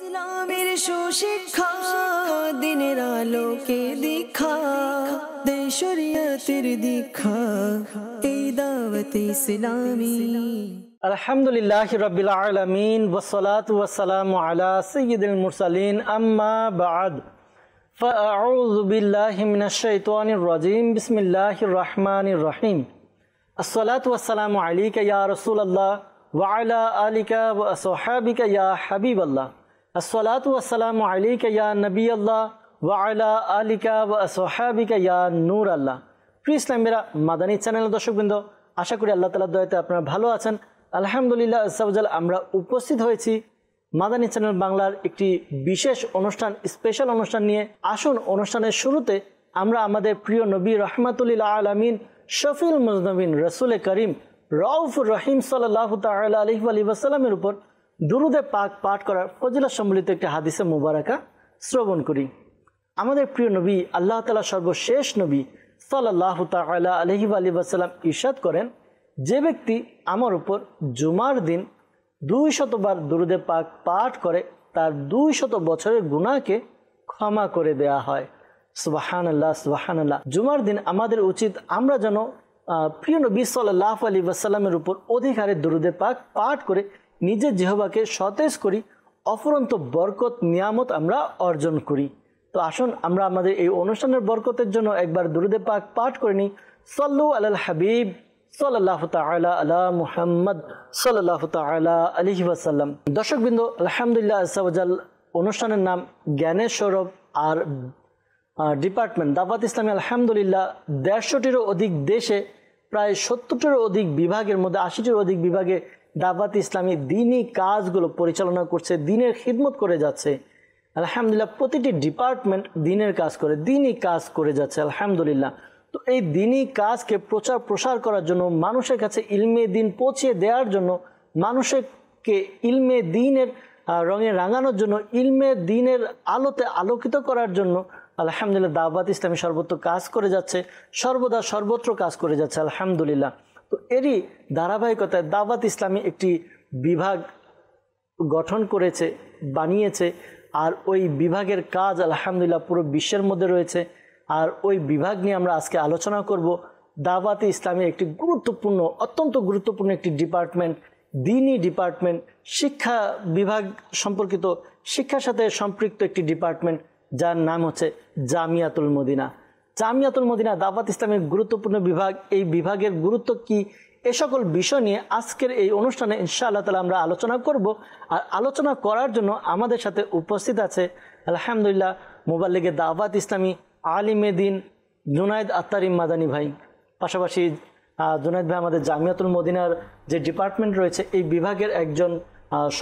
ইসলামের সুশিক্ষা দিনের আলোকে দীক্ষা দেয় শরীয়তের দীক্ষা এই দাওয়াত ইসলামী। আলহামদুলিল্লাহি রাব্বিল আলামিন ওয়াসসালাতু ওয়াসসালামু আলা সাইয়্যিদিল মুরসালিন আম্মা বা'দ ফাআউযু বিল্লাহি মিনাশ শাইতানির রাজীম বিসমিল্লাহির রহমানির রহিম। আসসালাতু ওয়াসসালামু আলাইকা ইয়া রাসূলুল্লাহ ওয়া আলা আলিকা ওয়া আসহাবিকা ইয়া হাবিবাল্লাহ। আসসালাতু ওয়াসসালামু আলাইকা ইয়া নবিয়াল্লাহ ওয়া আলা আলিকা ওয়া আসহাবিকা ইয়া নূরাল্লাহ। প্রিয় ইসলামীরা, মাদানী চ্যানেলের দর্শকবৃন্দ, আশা করি আল্লাহ তাআলার দয়াতে আপনারা ভালো আছেন। আলহামদুলিল্লাহ আজ্জাওয়াজাল আমরা উপস্থিত হয়েছি মাদানী চ্যানেল বাংলার একটি বিশেষ অনুষ্ঠান, স্পেশাল অনুষ্ঠান নিয়ে। আসুন অনুষ্ঠানের শুরুতে আমরা আমাদের প্রিয় নবী রহমাতুল্লিল আলামিন শফিউল মুজনবিন রসুল করিম রউফুর রহিম সাল্লাল্লাহু তাআলা আলাইহি ওয়া সাল্লামের উপর দুরুদে পাক পাঠ করার ফজিলত সম্বলিত একটি হাদিসে মুবারাকা শ্রবণ করি। আমাদের প্রিয় নবী আল্লাহ তাআলা সর্বশেষ নবী সাল্লাল্লাহু তাআলা আলাইহি ওয়া সাল্লাম ইরশাদ করেন, যে ব্যক্তি আমার উপর জুমার দিন 200 বার দুরুদে পাক পাঠ করে তার 200 বছরের গুনাহকে ক্ষমা করে দেয়া হয়। সুবহানাল্লাহ সুবহানাল্লাহ। জুমার দিন আমাদের উচিত আমরা যেন প্রিয় নবী সাল্লাল্লাহু আলাইহি ওয়াসাল্লামের উপর অধিকারে দুরুদে পাক পাঠ করে নিজের জিহ্বাকে সতেজ করি, অফুরন্ত বরকত নিয়ামত আমরা অর্জন করি। তো আসুন আমরা আমাদের এই অনুষ্ঠানের বরকতের জন্য একবার দুরুদে পাক পাঠ করে নিই। সাল্লু আলাল হাবিব সাল্লাল্লাহু তাআলা আলা মুহাম্মদ সাল্লাল্লাহু তাআলা আলাইহি ওয়াসাল্লাম। দর্শকবৃন্দ, আলহামদুলিল্লাহ আজ্জাওয়াজাল অনুষ্ঠানের নাম জ্ঞানের সৌরভ আর ডিপার্টমেন্ট দাওয়াত ইসলামী। আলহামদুলিল্লাহ 150টিরও অধিক দেশে প্রায় 70টিরও অধিক বিভাগের মধ্যে 80টির অধিক বিভাগে দাওয়াত ইসলামী দ্বীনি কাজগুলো পরিচালনা করছে, দ্বীনের খিদমত করে যাচ্ছে। আলহামদুলিল্লাহ প্রতিটি ডিপার্টমেন্ট দ্বীনের কাজ করে, দ্বীনি কাজ করে যাচ্ছে আলহামদুলিল্লাহ। তো এই দ্বীনি কাজকে প্রচার প্রসার করার জন্য, মানুষের কাছে ইলমে দ্বীন পৌঁছে দেওয়ার জন্য, মানুষকে ইলমে দ্বীনের রঙে রাঙানোর জন্য, ইলমে দ্বীনের আলোতে আলোকিত করার জন্য আলহামদুলিল্লাহ দাওয়াত ইসলামী সর্বত্র কাজ করে যাচ্ছে, সর্বদা সর্বত্র কাজ করে যাচ্ছে আলহামদুলিল্লাহ। তো এরই ধারাবাহিকতায় দাওয়াত ইসলামী একটি বিভাগ গঠন করেছে, বানিয়েছে, আর ওই বিভাগের কাজ আলহামদুলিল্লাহ পুরো বিশ্বের মধ্যে রয়েছে। আর ওই বিভাগ নিয়ে আমরা আজকে আলোচনা করব। দাওয়াতে ইসলামী একটি গুরুত্বপূর্ণ, অত্যন্ত গুরুত্বপূর্ণ একটি ডিপার্টমেন্ট, দ্বীনি ডিপার্টমেন্ট, শিক্ষা বিভাগ সম্পর্কিত, শিক্ষার সাথে সম্পৃক্ত একটি ডিপার্টমেন্ট, যার নাম হচ্ছে জামিয়াতুল মদিনা। জামিয়াতুল মদিনা দাওয়াত ইসলামের গুরুত্বপূর্ণ বিভাগ। এই বিভাগের গুরুত্ব কি, এ সকল বিষয় নিয়ে আজকের এই অনুষ্ঠানে ইনশাআল্লাহ তাআলা আমরা আলোচনা করব। আর আলোচনা করার জন্য আমাদের সাথে উপস্থিত আছে আলহামদুলিল্লাহ মুবাল্লিগে দাওয়াত ইসলামী আলিমে দ্বীন জুনায়েদ আত্তারি মাদানী ভাই। পাশাপাশি জুনায়েদ ভাই আমাদের জামিয়াতুল মদিনার যে ডিপার্টমেন্ট রয়েছে এই বিভাগের একজন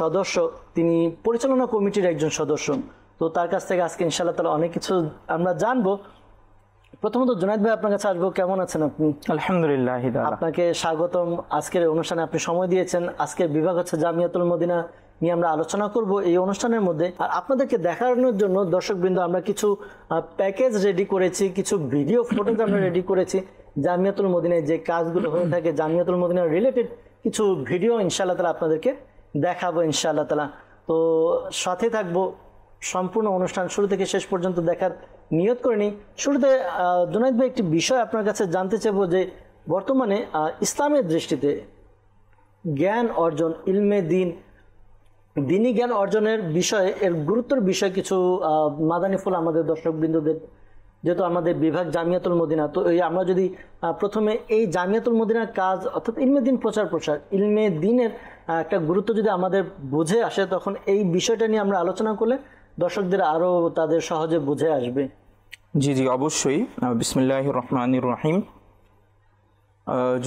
সদস্য, তিনি পরিচালনা কমিটির একজন সদস্য। তো তার কাছ থেকে আজকে ইনশাআল্লাহ তাআলা অনেক কিছু আমরা জানবো। প্রথমত জুনায়েদ ভাই, আপনার কাছে আসবো, কেমন আছেন আপনি? আলহামদুলিল্লাহ, আপনাকে স্বাগতম। আজকের অনুষ্ঠানে আপনি সময় দিয়েছেন। আজকের বিভাগ হচ্ছে জামিয়াতুল মদিনা নিয়ে আমরা আলোচনা করব এই অনুষ্ঠানের মধ্যে। আর আপনাদেরকে দেখানোর জন্য দর্শকবৃন্দ আমরা কিছু প্যাকেজ রেডি করেছি, কিছু ভিডিও ফুটেজ আমরা রেডি করেছি জামিয়াতুল মদিনায় যে কাজগুলো হয়ে থাকে, জামিয়াতুল মদিনার রিলেটেড কিছু ভিডিও ইনশাআল্লাহ তাআলা আপনাদেরকে দেখাবো ইনশাআল্লাহ তাআলা। তো সাথে থাকবো, সম্পূর্ণ অনুষ্ঠান শুরু থেকে শেষ পর্যন্ত দেখার নিয়ত করে নিই। শুরুতে জুনায়েদ ভাই একটি বিষয় আপনার কাছে জানতে চাইবো যে বর্তমানে ইসলামের দৃষ্টিতে জ্ঞান অর্জন, ইলমে দ্বীন, দ্বীনি জ্ঞান অর্জনের বিষয়ে এর গুরুত্বের বিষয়ে কিছু মাদানী ফুল আমাদের দর্শকবৃন্দদের, যেহেতু আমাদের বিভাগ জামিয়াতুল মদিনা, তো এই আমরা যদি প্রথমে এই জামিয়াতুল মদিনার কাজ অর্থাৎ ইলমে দ্বীন প্রচার প্রসার, ইলমে দ্বীনের একটা গুরুত্ব যদি আমাদের বুঝে আসে, তখন এই বিষয়টা নিয়ে আমরা আলোচনা করলে দর্শকদের আরও তাদের সহজে বুঝে আসবে। জি জি অবশ্যই। বিসমিল্লাহির রহমানির রহিম।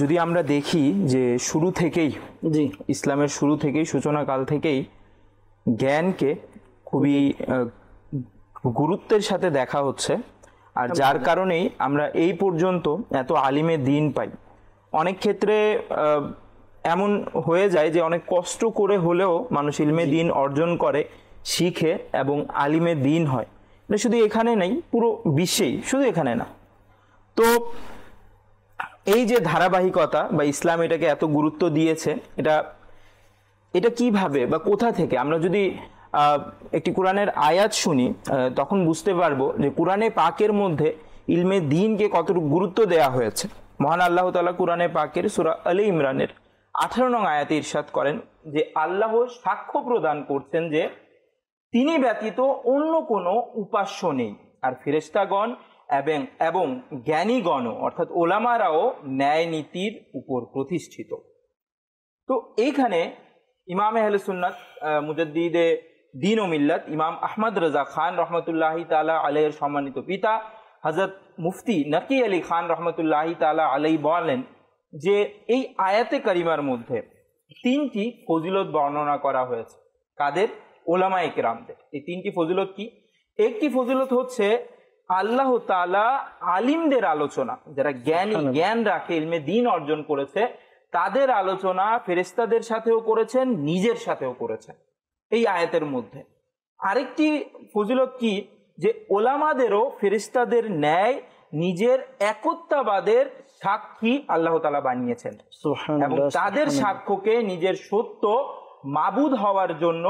যদি আমরা দেখি যে শুরু থেকেই, জি, ইসলামের শুরু থেকেই, সূচনাকাল থেকেই জ্ঞানকে খুবই গুরুত্বের সাথে দেখা হচ্ছে। আর যার কারণেই আমরা এই পর্যন্ত এত আলিমে দ্বীন পাই। অনেক ক্ষেত্রে এমন হয়ে যায় যে অনেক কষ্ট করে হলেও মানুষ ইলমে দ্বীন অর্জন করে, শিখে এবং আলিমে দ্বীন হয়। এটা শুধু এখানে নেই, পুরো বিশ্বেই, শুধু এখানে না। তো এই যে ধারাবাহিকতা বা ইসলাম এটাকে এত গুরুত্ব দিয়েছে, এটা কিভাবে বা কোথা থেকে, আমরা যদি একটি কোরআনের আয়াত শুনি তখন বুঝতে পারবো যে কোরআনে পাকের মধ্যে ইলমে দ্বীনকে কতটুকু গুরুত্ব দেওয়া হয়েছে। মহান আল্লাহ তাআলা কোরআনে পাকের সূরা আলে ইমরানের 18 নং আয়াতে ইরশাদ করেন যে আল্লাহ সাক্ষ্য প্রদান করছেন যে তিনি ব্যতীত অন্য কোনো উপাস্য নেই, আর ফেরেশতাগণ এবং জ্ঞানীগণ অর্থাৎ ওলামারাও ন্যায় নীতির উপর প্রতিষ্ঠিত। তো এইখানে ইমাম আহলে সুন্নাত মুজাদ্দিদে দ্বীন ও মিল্লাত ইমাম আহমদ রাজা খান রহমতুল্লাহি তাআলা আলাইহির সম্মানিত পিতা হযরত মুফতি নকি আলী খান রহমতুল্লাহি তাআলা আলাইহি বলেন যে এই আয়াতে কারিমার মধ্যে 3টি ফজিলত বর্ণনা করা হয়েছে। কাদের? ওলামায়ে কেরামদের। এই 3টি ফজিলত কি? একটি ফজিলত হচ্ছে আল্লাহ তাআলা আলিমদের আলোচনা, যারা জ্ঞান রাখে, ইলমে দ্বীন অর্জন করেছে, তাদের আলোচনা ফেরেশতাদের সাথেও করেছেন, নিজের সাথেও করেছেন এই আয়াতের মধ্যে। আরেকটি ফজিলত কি? যে ওলামাদেরও ফেরেশতাদের ন্যায় নিজের একত্ববাদের সাক্ষী আল্লাহ তাআলা বানিয়েছেন এবং তাদের সাক্ষ্যকে নিজের সত্য মাবুদ হওয়ার জন্য,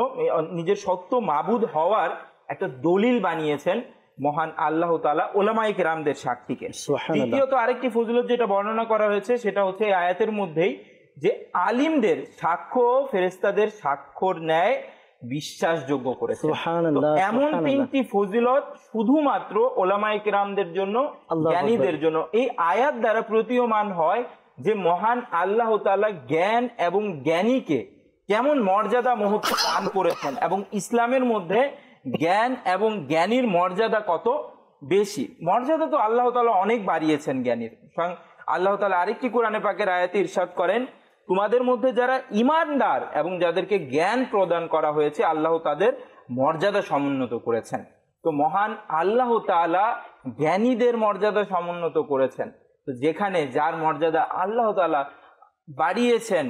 নিজের সত্য মাবুদ হওয়ার একটা দলিল বানিয়েছেন মহান আল্লাহ তাআলা ওলামায়ে কেরামদের সাক্ষীকে। দ্বিতীয়ত আরেকটি ফজিলত যেটা বর্ণনা করা হয়েছে সেটা হচ্ছে এই আয়াতের মধ্যেই যে আলিমদের সাক্ষ্য ফেরেশতাদের সাক্ষ্যর ন্যায় বিশ্বাসযোগ্য করেছে। এমন 3টি ফজিলত শুধুমাত্র ওলামায়ে কেরামদের জন্য, জ্ঞানীদের জন্য। এই আয়াত দ্বারা প্রতীয়মান হয় যে মহান আল্লাহ তাআলা জ্ঞান এবং জ্ঞানীকে কেমন মর্যাদা মহত্ব দান করেছেন এবং ইসলামের মধ্যে জ্ঞান এবং জ্ঞানীর মর্যাদা কত বেশি। মর্যাদা তো আল্লাহ তাআলা অনেক বাড়িয়েছেন জ্ঞানীর। আল্লাহ তাআলা আরেকটি কোরআনে পাকের আয়াতে ইরশাদ করেন, তোমাদের মধ্যে যারা ঈমানদার এবং যাদেরকে জ্ঞান প্রদান করা হয়েছে আল্লাহ তাদের মর্যাদা সমুন্নত করেছেন। তো মহান আল্লাহ তাআলা জ্ঞানীদের মর্যাদা সমুন্নত করেছেন। তো যেখানে যার মর্যাদা আল্লাহ তাআলা বাড়িয়েছেন,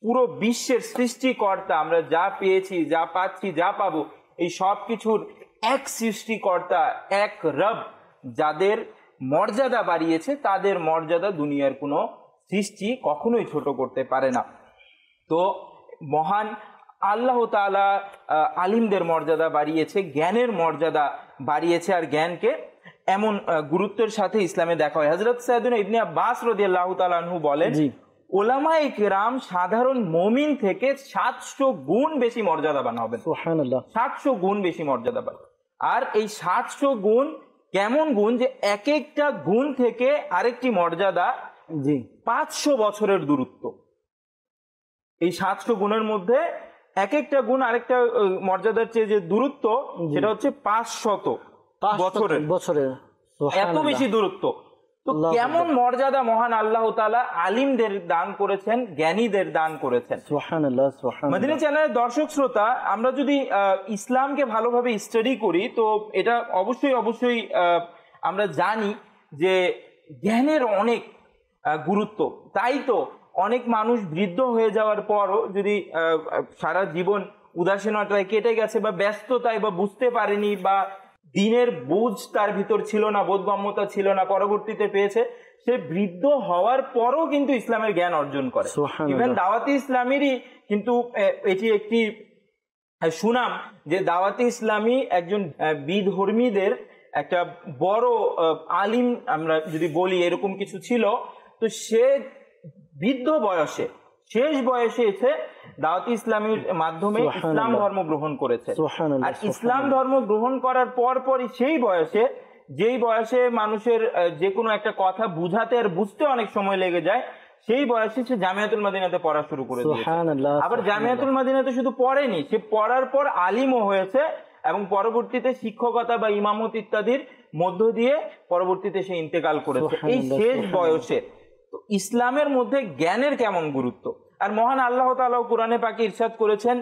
পুরো বিশ্বের সৃষ্টিকর্তা, আমরা যা পেয়েছি, যা পাচ্ছি, যা পাবো, এই সব কিছুর এক সৃষ্টিকর্তা, এক রব যাদের মর্যাদা বাড়িয়েছে, তাদের মর্যাদা দুনিয়ার কোনো সৃষ্টি কখনোই ছোট করতে পারে না। তো মহান আল্লাহ তাআলা আলিমদের মর্যাদা বাড়িয়েছে, জ্ঞানের মর্যাদা বাড়িয়েছে, আর জ্ঞানকে এমন গুরুত্বের সাথে ইসলামে দেখা হয়। হযরত সাইয়েদনা ইবনে আব্বাস রাদিয়াল্লাহু তাআলা আনহু বলেন, ওলামায়ে কেরাম সাধারণ মুমিন থেকে 700 গুণ বেশি মর্যাদাবান হবেন। সুবহানাল্লাহ, 700 গুণ বেশি মর্যাদাবান। আর এই 700 গুণ কেমন গুণ? যে এক একটা গুণ থেকে আরেকটি মর্যাদা 500 বছরের দূরত্ব। এই 700 গুণের মধ্যে এক একটা গুণ আরেকটা মর্যাদার চেয়ে যে দূরত্ব, সেটা হচ্ছে 500 বছরের, এত বেশি দূরত্ব। তো কেমন মর্যাদা মহান আল্লাহ তাআলা আলিমদের দান করেছেন, জ্ঞানীদের দান করেছেন। সুবহানাল্লাহ, সুবহানাল্লাহ। মদিনা চ্যানেলের দর্শক শ্রোতা, আমরা যদি ইসলামকে ভালোভাবে স্টাডি করি তো এটা অবশ্যই আমরা জানি যে জ্ঞানের অনেক গুরুত্ব। তাই তো অনেক মানুষ বৃদ্ধ হয়ে যাওয়ার পরও যদি সারা জীবন উদাসীনতায় কেটে গেছে বা ব্যস্ততায় বা বুঝতে পারেনি বা দিনের বুঝ তার ভিতর ছিল না, বোধগম্যতা ছিল না, পরবর্তীতে পেয়েছে, সে বৃদ্ধ হওয়ার পরও কিন্তু ইসলামের জ্ঞান অর্জন করে। ইভেন দাওয়াতে ইসলামেরই কিন্তু এটি একটি সুনাম যে দাওয়াতে ইসলামী একজন বিধর্মীদের একটা বড় আলিম, আমরা যদি বলি এরকম কিছু ছিল। তো সে বৃদ্ধ বয়সে, শেষ বয়সে এসে দাওয়াতে ইসলামীর মাধ্যমে ইসলাম ধর্ম গ্রহণ করেছে। আর ইসলাম ধর্ম গ্রহণ করার পরই সেই বয়সে, যেই বয়সে মানুষের যে কোনো একটা কথা বুঝাতে আর বুঝতে অনেক সময় লেগে যায়, সেই বয়সে সে জামিয়াতুল মদিনাতে পড়া শুরু করে দিয়েছে। আবার জামিয়াতুল মদিনাতে শুধু পড়েনি, সে পড়ার পর আলিমও হয়েছে এবং পরবর্তীতে শিক্ষকতা বা ইমামত ইত্যাদির মধ্য দিয়ে পরবর্তীতে সে ইন্তেকাল করেছে এই শেষ বয়সে। তো ইসলামের মধ্যে জ্ঞানের কেমন গুরুত্ব। আর মহান আল্লাহ তাআলা কোরআনে পাকে ইরশাদ করেছেন,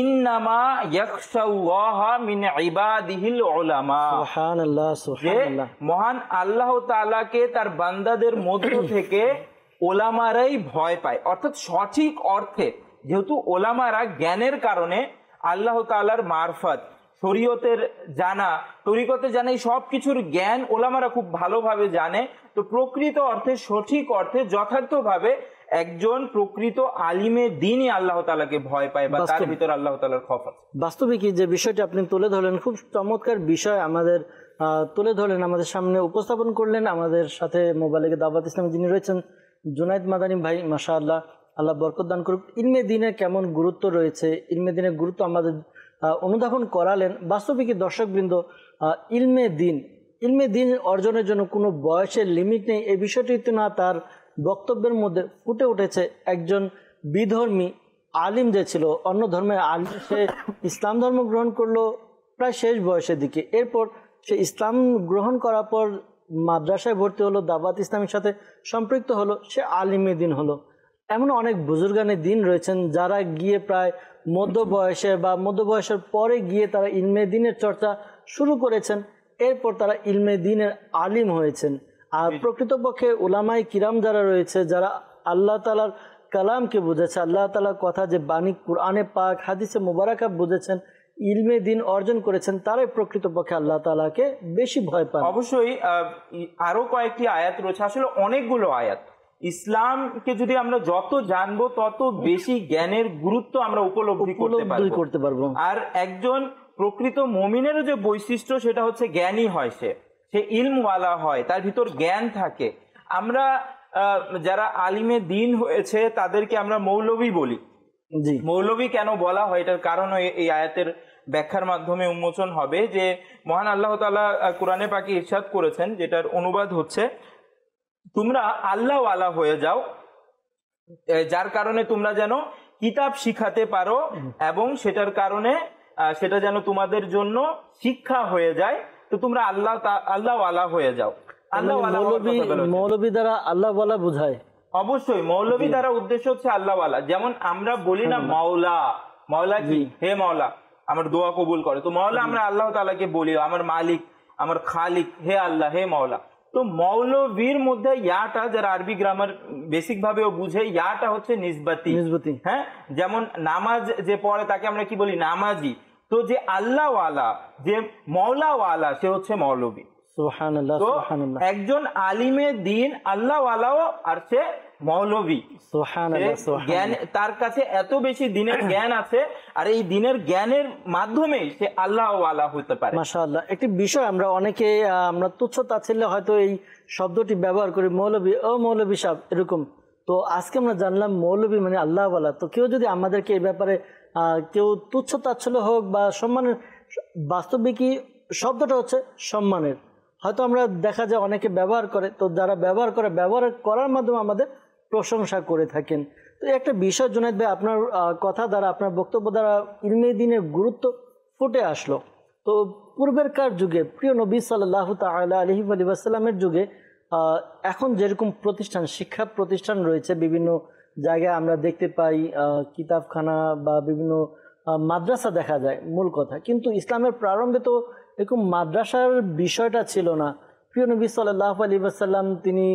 ইন্নামা ইয়াখশাল্লাহা মিন ইবাদিহিল উলামা। সুবহানাল্লাহ, সুবহানাল্লাহ। মহান আল্লাহ তাআলাকে তার বান্দাদের মধ্য থেকে ওলামারাই ভয় পায়। অর্থাৎ সঠিক অর্থে, যেহেতু ওলামারা জ্ঞানের কারণে আল্লাহ তাআলার মারফত, শরীয়তের জানা, তরিকতে জানা, এই সব কিছুর জ্ঞান ওলামারা খুব ভালোভাবে জানে। তো প্রকৃত অর্থে, সঠিক অর্থে, যথার্থভাবে একজন প্রকৃত আলিমে দিনই আল্লাহ তাআলাকে ভয় পায় বা তার ভিতর আল্লাহ তাআলার খৌফ আছে। বাস্তবিক যে বিষয়টি আপনি তুলে ধরলেন, খুব চমৎকার বিষয় আমাদের তুলে ধরলেন, আমাদের সামনে উপস্থাপন করলেন। আমাদের সাথে মোবাইলে দাওয়াত ইসলামে যিনি রয়েছেন জুনায়েদ মাদানী ভাই, মাশাআল্লাহ, আল্লাহ বরকত দান করুক। ইলমে দিনের কেমন গুরুত্ব রয়েছে, ইলমে দিনের গুরুত্ব আমাদের অনুধাবন করালেন। বাস্তবিক দর্শকবৃন্দ, ইলমে দিন অর্জনের জন্য কোনো বয়সের লিমিট নেই, এই বিষয়টি তো না তার বক্তব্যের মধ্যে ফুটে উঠেছে। একজন বিধর্মী আলিম যে ছিল, অন্য ধর্মের আলিম, সে ইসলাম ধর্ম গ্রহণ করলো প্রায় শেষ বয়সের দিকে। এরপর সে ইসলাম গ্রহণ করার পর মাদ্রাসায় ভর্তি হলো, দাওয়াত ইসলামের সাথে সম্পৃক্ত হলো, সে আলিমে দিন হলো। এমন অনেক বুজুর্গানে দিন রয়েছেন যারা গিয়ে প্রায় মধ্য বয়সে বা মধ্য বয়সের পরে গিয়ে তারা ইলমে দিনের চর্চা শুরু করেছেন। এরপর তারা ইলমে দিনের আলিম হয়েছেন। আর প্রকৃতপক্ষে উলামায়ে কিরাম যারা রয়েছে, যারা আল্লাহ তাআলার কালামকে বুঝেছে, আল্লাহ তাআলার কথা যে বাণী কুরআনে পাক হাদিসে মুবারাকা বুঝেছেন, ইলমে দিন অর্জন করেছেন, তারাই প্রকৃতপক্ষে আল্লাহ তাআলাকে বেশি ভয় পান। অবশ্যই আরো কয়েকটি আয়াত রয়েছে, আসলে অনেকগুলো আয়াত। ইসলামকে যদি আমরা যত জানবো তত বেশি জ্ঞানের গুরুত্ব আমরা উপলব্ধি করতে পারবো। আর একজন প্রকৃত মুমিনেরও যে বৈশিষ্ট্য সেটা হচ্ছে জ্ঞানী হয়, সে ইলমওয়ালা হয়, তার ভিতর জ্ঞান থাকে। আমরা যারা আলিমে দিন হয়েছে তাদেরকে আমরা মৌলবী বলি। মৌলবী কেন বলা হয় এটার কারণ এই আয়াতের ব্যাখ্যার মাধ্যমে উন্মোচন হবে যে মহান আল্লাহ তাআলা কোরআনে পাকে ইরশাদ করেছেন, যেটার অনুবাদ হচ্ছে, তোমরা আল্লাহওয়ালা হয়ে যাও যার কারণে তোমরা যেন কিতাব শিখাতে পারো এবং সেটার কারণে সেটা যেন তোমাদের জন্য শিক্ষা হয়ে যায়। তো তোমরা আল্লাহওয়ালা হয়ে যাও। মৌলবী দ্বারা আল্লাহওয়ালা বোঝায়? অবশ্যই মৌলবী দ্বারা উদ্দেশ্য হচ্ছে আল্লাহওয়ালা। যেমন আমরা বলি না মাওলা, মাওলা কি? হে মাওলা, আমার দোয়া কবুল করে। তো মাওলা আমরা আল্লাহ তাআলাকে বলি, আমার মালিক, আমার খালিক, হে আল্লাহ, হে মাওলা। তো মৌলবীর মধ্যে ইয়াটা, যারা আরবি গ্রামার বেসিক ভাবেও বুঝে, ইয়াটা হচ্ছে নিসবতি। হ্যাঁ, যেমন নামাজ যে পড়ে তাকে আমরা কি বলি? নামাজি। তো যে আল্লাহওয়ালা, যে মওলাওয়ালা, সে হচ্ছে মৌলবী। সুবহানাল্লাহ, সুবহানাল্লাহ। একজন আলিমে দিন আল্লাহওয়ালাও আর সে মৌলবী। জ্ঞান তার কাছে এত বেশি দিনের জ্ঞান আছে, আর এই দিনের জ্ঞানের মাধ্যমে সে আল্লাহওয়ালা হতে পারে। মাশাআল্লাহ। একটি বিষয় আমরা অনেকে আমরা তুচ্ছ তাচ্ছিল্য হয়তো এই শব্দটি ব্যবহার করি, মৌলবী, ও মৌলবী সাহেব, এরকম। তো আজকে আমরা জানলাম মৌলবী মানে আল্লাহওয়ালা। তো কেউ যদি আমাদেরকে এই ব্যাপারে কেউ তুচ্ছ তাচ্ছিল্য হোক বা সম্মানের, বাস্তবিকই শব্দটা হচ্ছে সম্মানের, হয়তো আমরা দেখা যায় অনেকে ব্যবহার করে। তো যারা ব্যবহার করার মাধ্যমে আমাদের প্রশংসা করে থাকেন। তো একটা বিষয় জুনায়েদ ভাই, আপনার কথা দ্বারা, আপনার বক্তব্য দ্বারা ইলমে দ্বীনের গুরুত্ব ফুটে আসলো। তো পূর্বেরকার যুগে প্রিয় নবী সাল্লাল্লাহু তাআলা আলাইহি ওয়া সাল্লামের যুগে এখন যেরকম প্রতিষ্ঠান, শিক্ষা প্রতিষ্ঠান রয়েছে বিভিন্ন জায়গায় আমরা দেখতে পাই, কিতাবখানা বা বিভিন্ন মাদ্রাসা দেখা যায় মূল কথা। কিন্তু ইসলামের প্রারম্ভে তো এরকম মাদ্রাসার বিষয়টা ছিল না। প্রিয় নবী সাল্লাল্লাহু আলাইহি ওয়াসাল্লাম তিনি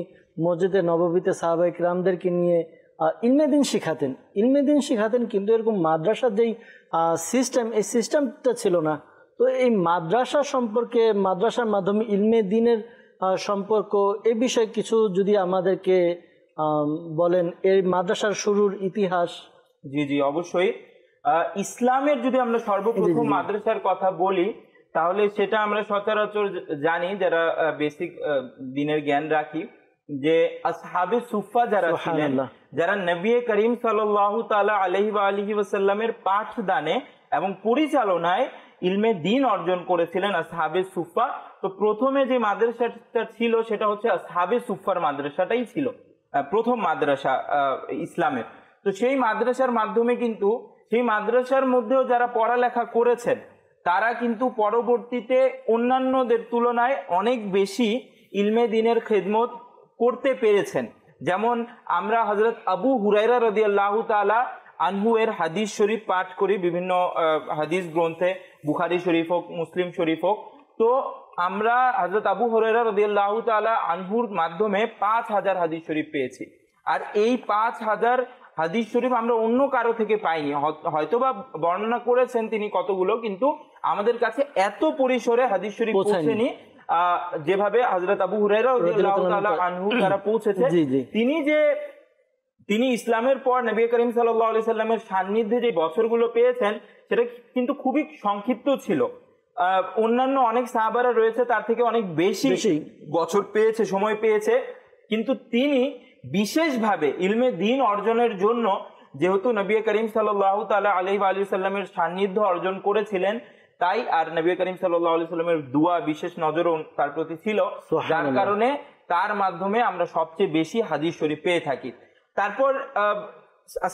মসজিদে নববীতে সাহাবায়ে কিরামদেরকে নিয়ে ইলমে দিন শিখাতেন, কিন্তু এরকম মাদ্রাসার যেই সিস্টেম, এই সিস্টেমটা ছিল না। তো এই মাদ্রাসা সম্পর্কে, মাদ্রাসার মাধ্যমে ইলমে দিনের সম্পর্ক, এই বিষয়ে কিছু যদি আমাদেরকে বলেন, এই মাদ্রাসার শুরুর ইতিহাস। জি অবশ্যই। ইসলামের যদি আমরা সর্বপ্রথম মাদ্রাসার কথা বলি তাহলে সেটা আমরা সচরাচর জানি, যারা বেসিক দিনের জ্ঞান রাখি, যে আসহাবে সুফা যারা ছিলেন, যারা নবী করিম সাল্লাল্লাহু তাআলা আলাইহি ওয়াসাল্লামের পাঠদানে এবং পরিচালনায় ইলমে দ্বীন অর্জন করেছিলেন আসহাবে সুফা। তো প্রথমে যে মাদ্রাসাটা ছিল সেটা হচ্ছে আসহাবে সুফার মাদ্রাসাটাই ছিল প্রথম মাদ্রাসা ইসলামের। তো সেই মাদ্রাসার মাধ্যমে কিন্তু, সেই মাদ্রাসার মধ্যেও যারা পড়ালেখা করেছেন তারা কিন্তু পরবর্তীতে অন্যান্যদের তুলনায় অনেক বেশি ইলমে দ্বীনের খেদমত করতে পেরেছেন। যেমন আমরা হযরত আবু হুরায়রা রাদিয়াল্লাহু তাআলা আনহু এর হাদিস শরীফ পাঠ করি বিভিন্ন হাদিস গ্রন্থে, বুখারী শরীফ হোক, মুসলিম শরীফ হোক। তো আমরা হযরত আবু হুরায়রা রাদিয়াল্লাহু তাআলা আনহুর মাধ্যমে 5000 হাদিস শরীফ পেয়েছি। আর এই 5000 হাদিস শরীফ আমরা অন্য কারো থেকে পাইনি, হয়তোবা বর্ণনা করেছেন তিনি কতগুলো, কিন্তু আমাদের কাছে এত পরিসরে হাদিস শরীফ পৌঁছেনি যেভাবে হযরত আবু হুরায়রা রাদিয়াল্লাহু তাআলা আনহু তারা পৌঁছেছে। তিনি ইসলামের পর নবী করিম সাল্লাল্লাহু আলাইহি সাল্লামের সান্নিধ্যে যে বছরগুলো পেয়েছেন সেটা কিন্তু খুবই সংক্ষিপ্ত ছিল। অন্যান্য অনেক সাহাবারা রয়েছে তার থেকে অনেক বেশি বছর পেয়েছে, সময় পেয়েছে, কিন্তু তিনি বিশেষভাবে ইলমে দ্বীন অর্জনের জন্য, যেহেতু নবী করিম সাল্লাল্লাহু তাআলা আলাইহি ওয়া আলিহি সাল্লামের সান্নিধ্য অর্জন করেছিলেন, তাই আর নবী করিম সাল্লাল্লাহু আলাইহি সাল্লামের দোয়া বিশেষ নজরও তার প্রতি ছিল, যার কারণে তার মাধ্যমে আমরা সবচেয়ে বেশি হাদিস শরীফ পেয়ে থাকি। তারপর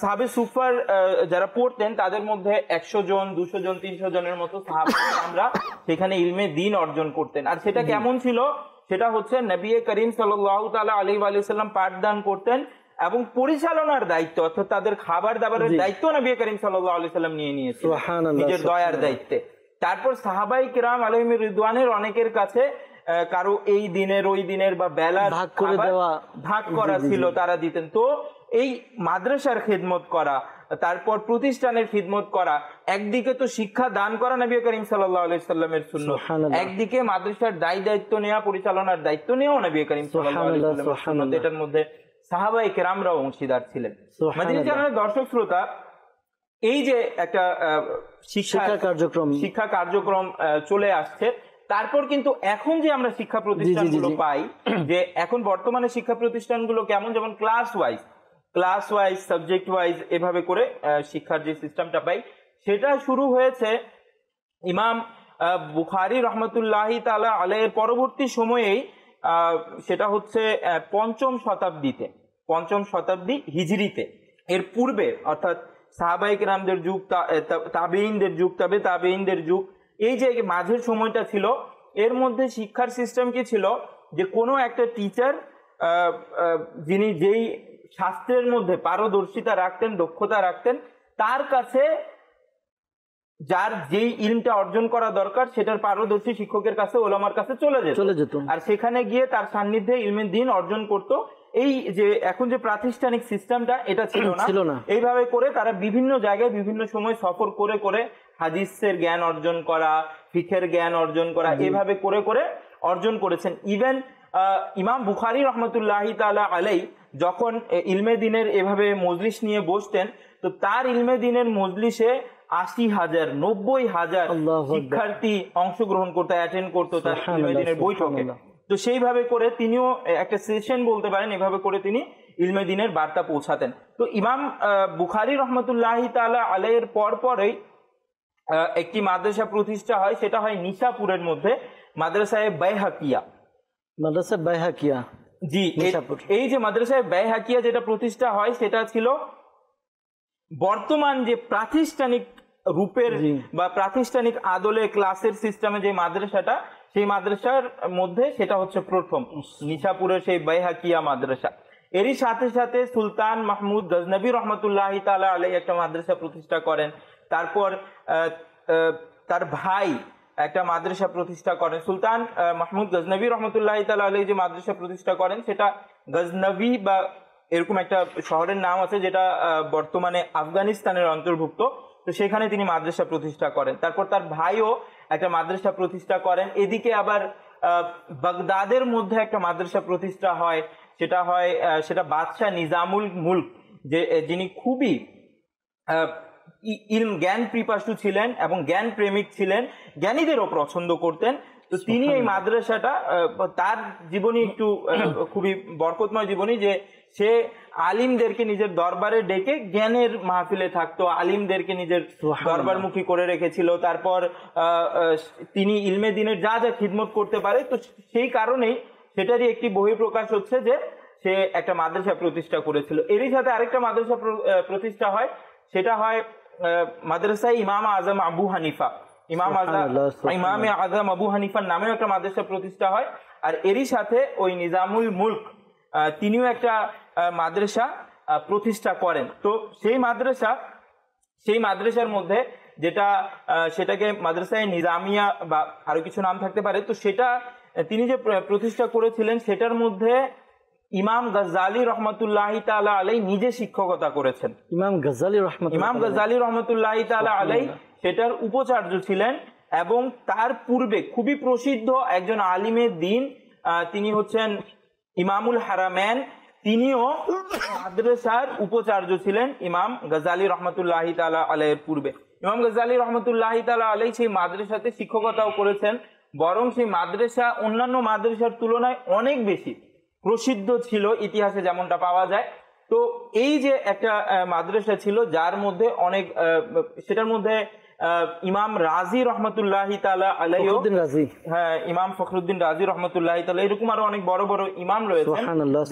সাহাবে সুফার যারা পড়তেন তাদের মধ্যে 100 জন, 200 জন, 300 জনের মতো সাহাবা আমরা সেখানে ইলমে দ্বীন অর্জন করতেন। আর সেটা কেমন ছিল? সেটা হচ্ছে নবী করিম সাল্লাল্লাহু তাআলা আলাইহি ওয়া সাল্লাম পাঠদান করতেন এবং পরিচালনার দায়িত্ব, অর্থাৎ তাদের খাবার দাবারের দায়িত্ব নবী করিম সাল্লাল্লাহু আলাইহি সাল্লাম নিয়ে নিয়েছিলেন নিজের দয়ার দায়িত্বে। তারপর সাহাবাই কিরাম আলাইহিম রিদওয়ানের অনেকের কাছে কারো এই দিনের ওই দিনের বা বেলার ভাগ করা ছিল, তারা দিতেন। তো এই মাদ্রাসার খিদমত করা, তারপর প্রতিষ্ঠানের খিদমত করা, একদিকে তো শিক্ষা দান করা নবী করিম সাল্লাল্লাহু আলাইহি সাল্লামের সুন্নাত, একদিকে মাদ্রাসার দায়িত্ব নেওয়া, পরিচালনার দায়িত্ব নেওয়া নবী করিম সাল্লাল্লাহু আলাইহি সাল্লামের সুন্নাত। এটার মধ্যে সাহাবায়ে কেরামরাও অংশীদার ছিলেন। মাদিনী চ্যানেলের দর্শক শ্রোতা, এই যে একটা শিক্ষা কার্যক্রম চলে আসছে, তারপর কিন্তু এখন যে আমরা শিক্ষা প্রতিষ্ঠানগুলো পাই, যে এখন বর্তমানে শিক্ষা প্রতিষ্ঠানগুলো কেমন, যেমন ক্লাস ওয়াইজ সাবজেক্ট ওয়াইজ এভাবে করে শিক্ষার যে সিস্টেমটা পাই, সেটা শুরু হয়েছে ইমাম বুখারী রহমতুল্লাহি তাআলা আলাইহির পরবর্তী সময়েই। সেটা হচ্ছে পঞ্চম শতাব্দী হিজরিতে। এর পূর্বে অর্থাৎ সাহাবায়ে কেরামদের যুগ, তাবেঈনদের যুগ, তাবেঈনদের যুগ, এই যে মাঝের সময়টা ছিল, এর মধ্যে শিক্ষার সিস্টেম কি ছিল যে কোনো একটা টিচার যিনি যেই শাস্ত্রের মধ্যে পারদর্শিতা রাখতেন, দক্ষতা রাখতেন, তার কাছে যার যেই ইলমটা অর্জন করা দরকার সেটার পারদর্শী শিক্ষকের কাছে, ওলামার কাছে চলে যেত, আর সেখানে গিয়ে তার সান্নিধ্যে ইলমে দ্বীন অর্জন করত। এই যে এখন যে প্রাতিষ্ঠানিক সিস্টেমটা, এটা ছিল না। এইভাবে করে তারা বিভিন্ন জায়গায় বিভিন্ন সময় সফর করে করে হাদিসের জ্ঞান অর্জন করা, ফিকহের জ্ঞান অর্জন করা, এভাবে করে করে অর্জন করেছেন। ইভেন ইমাম বুখারী রহমতুল্লাহি তাআলা আলাইহি যখন ইলমে দ্বীনের এভাবে মজলিস নিয়ে বসতেন, তো তার ইলমে দ্বীনের মজলিসে 80,000 90,000 শিক্ষার্থী অংশগ্রহণ করতে, অ্যাটেন্ড করতো তার ইলমে দ্বীনের বৈঠকে। তো সেইভাবে করে তিনিও একটা সেশন বলতে পারেন, এভাবে করে তিনি ইলমে দ্বীনের বার্তা পৌঁছাতেন। তো ইমাম বুখারী রহমতুল্লাহি তাআলা আলাইহির পরপরই একটি মাদ্রাসা প্রতিষ্ঠা হয়, সেটা হয় নিশাপুরের মধ্যে, মাদ্রাসায়ে বাইহাকিয়া। জি, এই যে মাদ্রাসায়ে বাইহাকিয়া যেটা প্রতিষ্ঠা হয়, সেটা ছিল বর্তমান যে প্রাতিষ্ঠানিক রূপের বা প্রাতিষ্ঠানিক আদলে ক্লাসের সিস্টেমে যে মাদ্রাসাটা, সেই মাদ্রাসার মধ্যে সেটা হচ্ছে প্রথম নিশাপুরের সেই বাইহাকিয়া মাদ্রাসা। এরই সাথে সাথে সুলতান মাহমুদ গজনবী রহমতুল্লাহি তাআলা আলাইহি একটা মাদ্রাসা প্রতিষ্ঠা করেন। তারপর তার ভাই একটা মাদ্রাসা প্রতিষ্ঠা করেন। সুলতান মাহমুদ গজনবী রহমতুল্লাহি তাআলা আলাইহি যে মাদ্রাসা প্রতিষ্ঠা করেন, সেটা গজনবী বা এরকম একটা শহরের নাম আছে, যেটা বর্তমানে আফগানিস্তানের অন্তর্ভুক্ত। তো সেখানে তিনি মাদ্রাসা প্রতিষ্ঠা করেন। তারপর তার ভাইও একটা মাদ্রাসা প্রতিষ্ঠা করেন। এদিকে আবার বাগদাদের মধ্যে একটা মাদ্রাসা প্রতিষ্ঠা হয়, সেটা বাদশাহ নিজামুল মুলক, যিনি খুবই জ্ঞান পিপাসু ছিলেন এবং জ্ঞান প্রেমিক ছিলেন, জ্ঞানীদেরও পছন্দ করতেন। তো তিনি এই মাদ্রাসাটা, তার জীবনী একটু খুবই বরকতময় জীবনী, যে সে আলিমদেরকে নিজের দরবারে ডেকে জ্ঞানের মাহফিলে থাকতো, আলিমদেরকে নিজের দরবারমুখী করে রেখেছিল। তারপর তিনি ইলমে দ্বীনের যা যা খিদমত করতে পারে, তো সেই কারণেই সেটারই একটি বহিঃপ্রকাশ হচ্ছে যে সে একটা মাদ্রাসা প্রতিষ্ঠা করেছিল। এরই সাথে আরেকটা মাদ্রাসা প্রতিষ্ঠা হয়, সেটা হয় মাদ্রাসায়ে ইমাম আজম আবু হানিফা। ইমামে আজম আবু হানিফার নামেও একটা মাদ্রাসা প্রতিষ্ঠা হয়। আর এরই সাথে ওই নিজামুল মুলক তিনিও একটা মাদ্রাসা প্রতিষ্ঠা করেন। তো সেই মাদ্রাসার মধ্যে সেটাকে মাদ্রাসায়ে নিজামিয়া বা আরো কিছু নাম থাকতে পারে, তো সেটা তিনি যে প্রতিষ্ঠা করেছিলেন, সেটার মধ্যে ইমাম গজ্জালি রহমতুল্লাহি তাআলা আলাইহি নিজে শিক্ষকতা করেছেন। ইমাম গজ্জালি রহমতুল্লাহি তাআলা আলাইহি সেটার উপাচার্য ছিলেন। এবং তার পূর্বে খুবই প্রসিদ্ধ একজন আলিমে দ্বীন, তিনি হচ্ছেন ইমামুল হারামাইন তিনিও মাদ্রাসার উপাচার্য ছিলেন ইমাম গাজ্জালী রহমতুল্লাহি তাআলা আলাইহির পূর্বে। ইমাম গাজ্জালী রহমতুল্লাহি তাআলা আলাইহি সেই মাদ্রাসাতে শিক্ষকতাও করেছেন, বরং সেই মাদ্রাসা অন্যান্য মাদ্রাসার তুলনায় অনেক বেশি প্রসিদ্ধ ছিল ইতিহাসে যেমনটা পাওয়া যায়। তো এই যে একটা মাদ্রাসা ছিল যার মধ্যে অনেক সেটার মধ্যে ইমাম রাজি রহমতুল্লাহি তাআলা আলাইহি, হ্যাঁ ইমাম ফখরুদ্দিন রাজি রহমতুল্লাহি তাআলা, এরকম আরো অনেক বড় বড় ইমাম রয়েছেন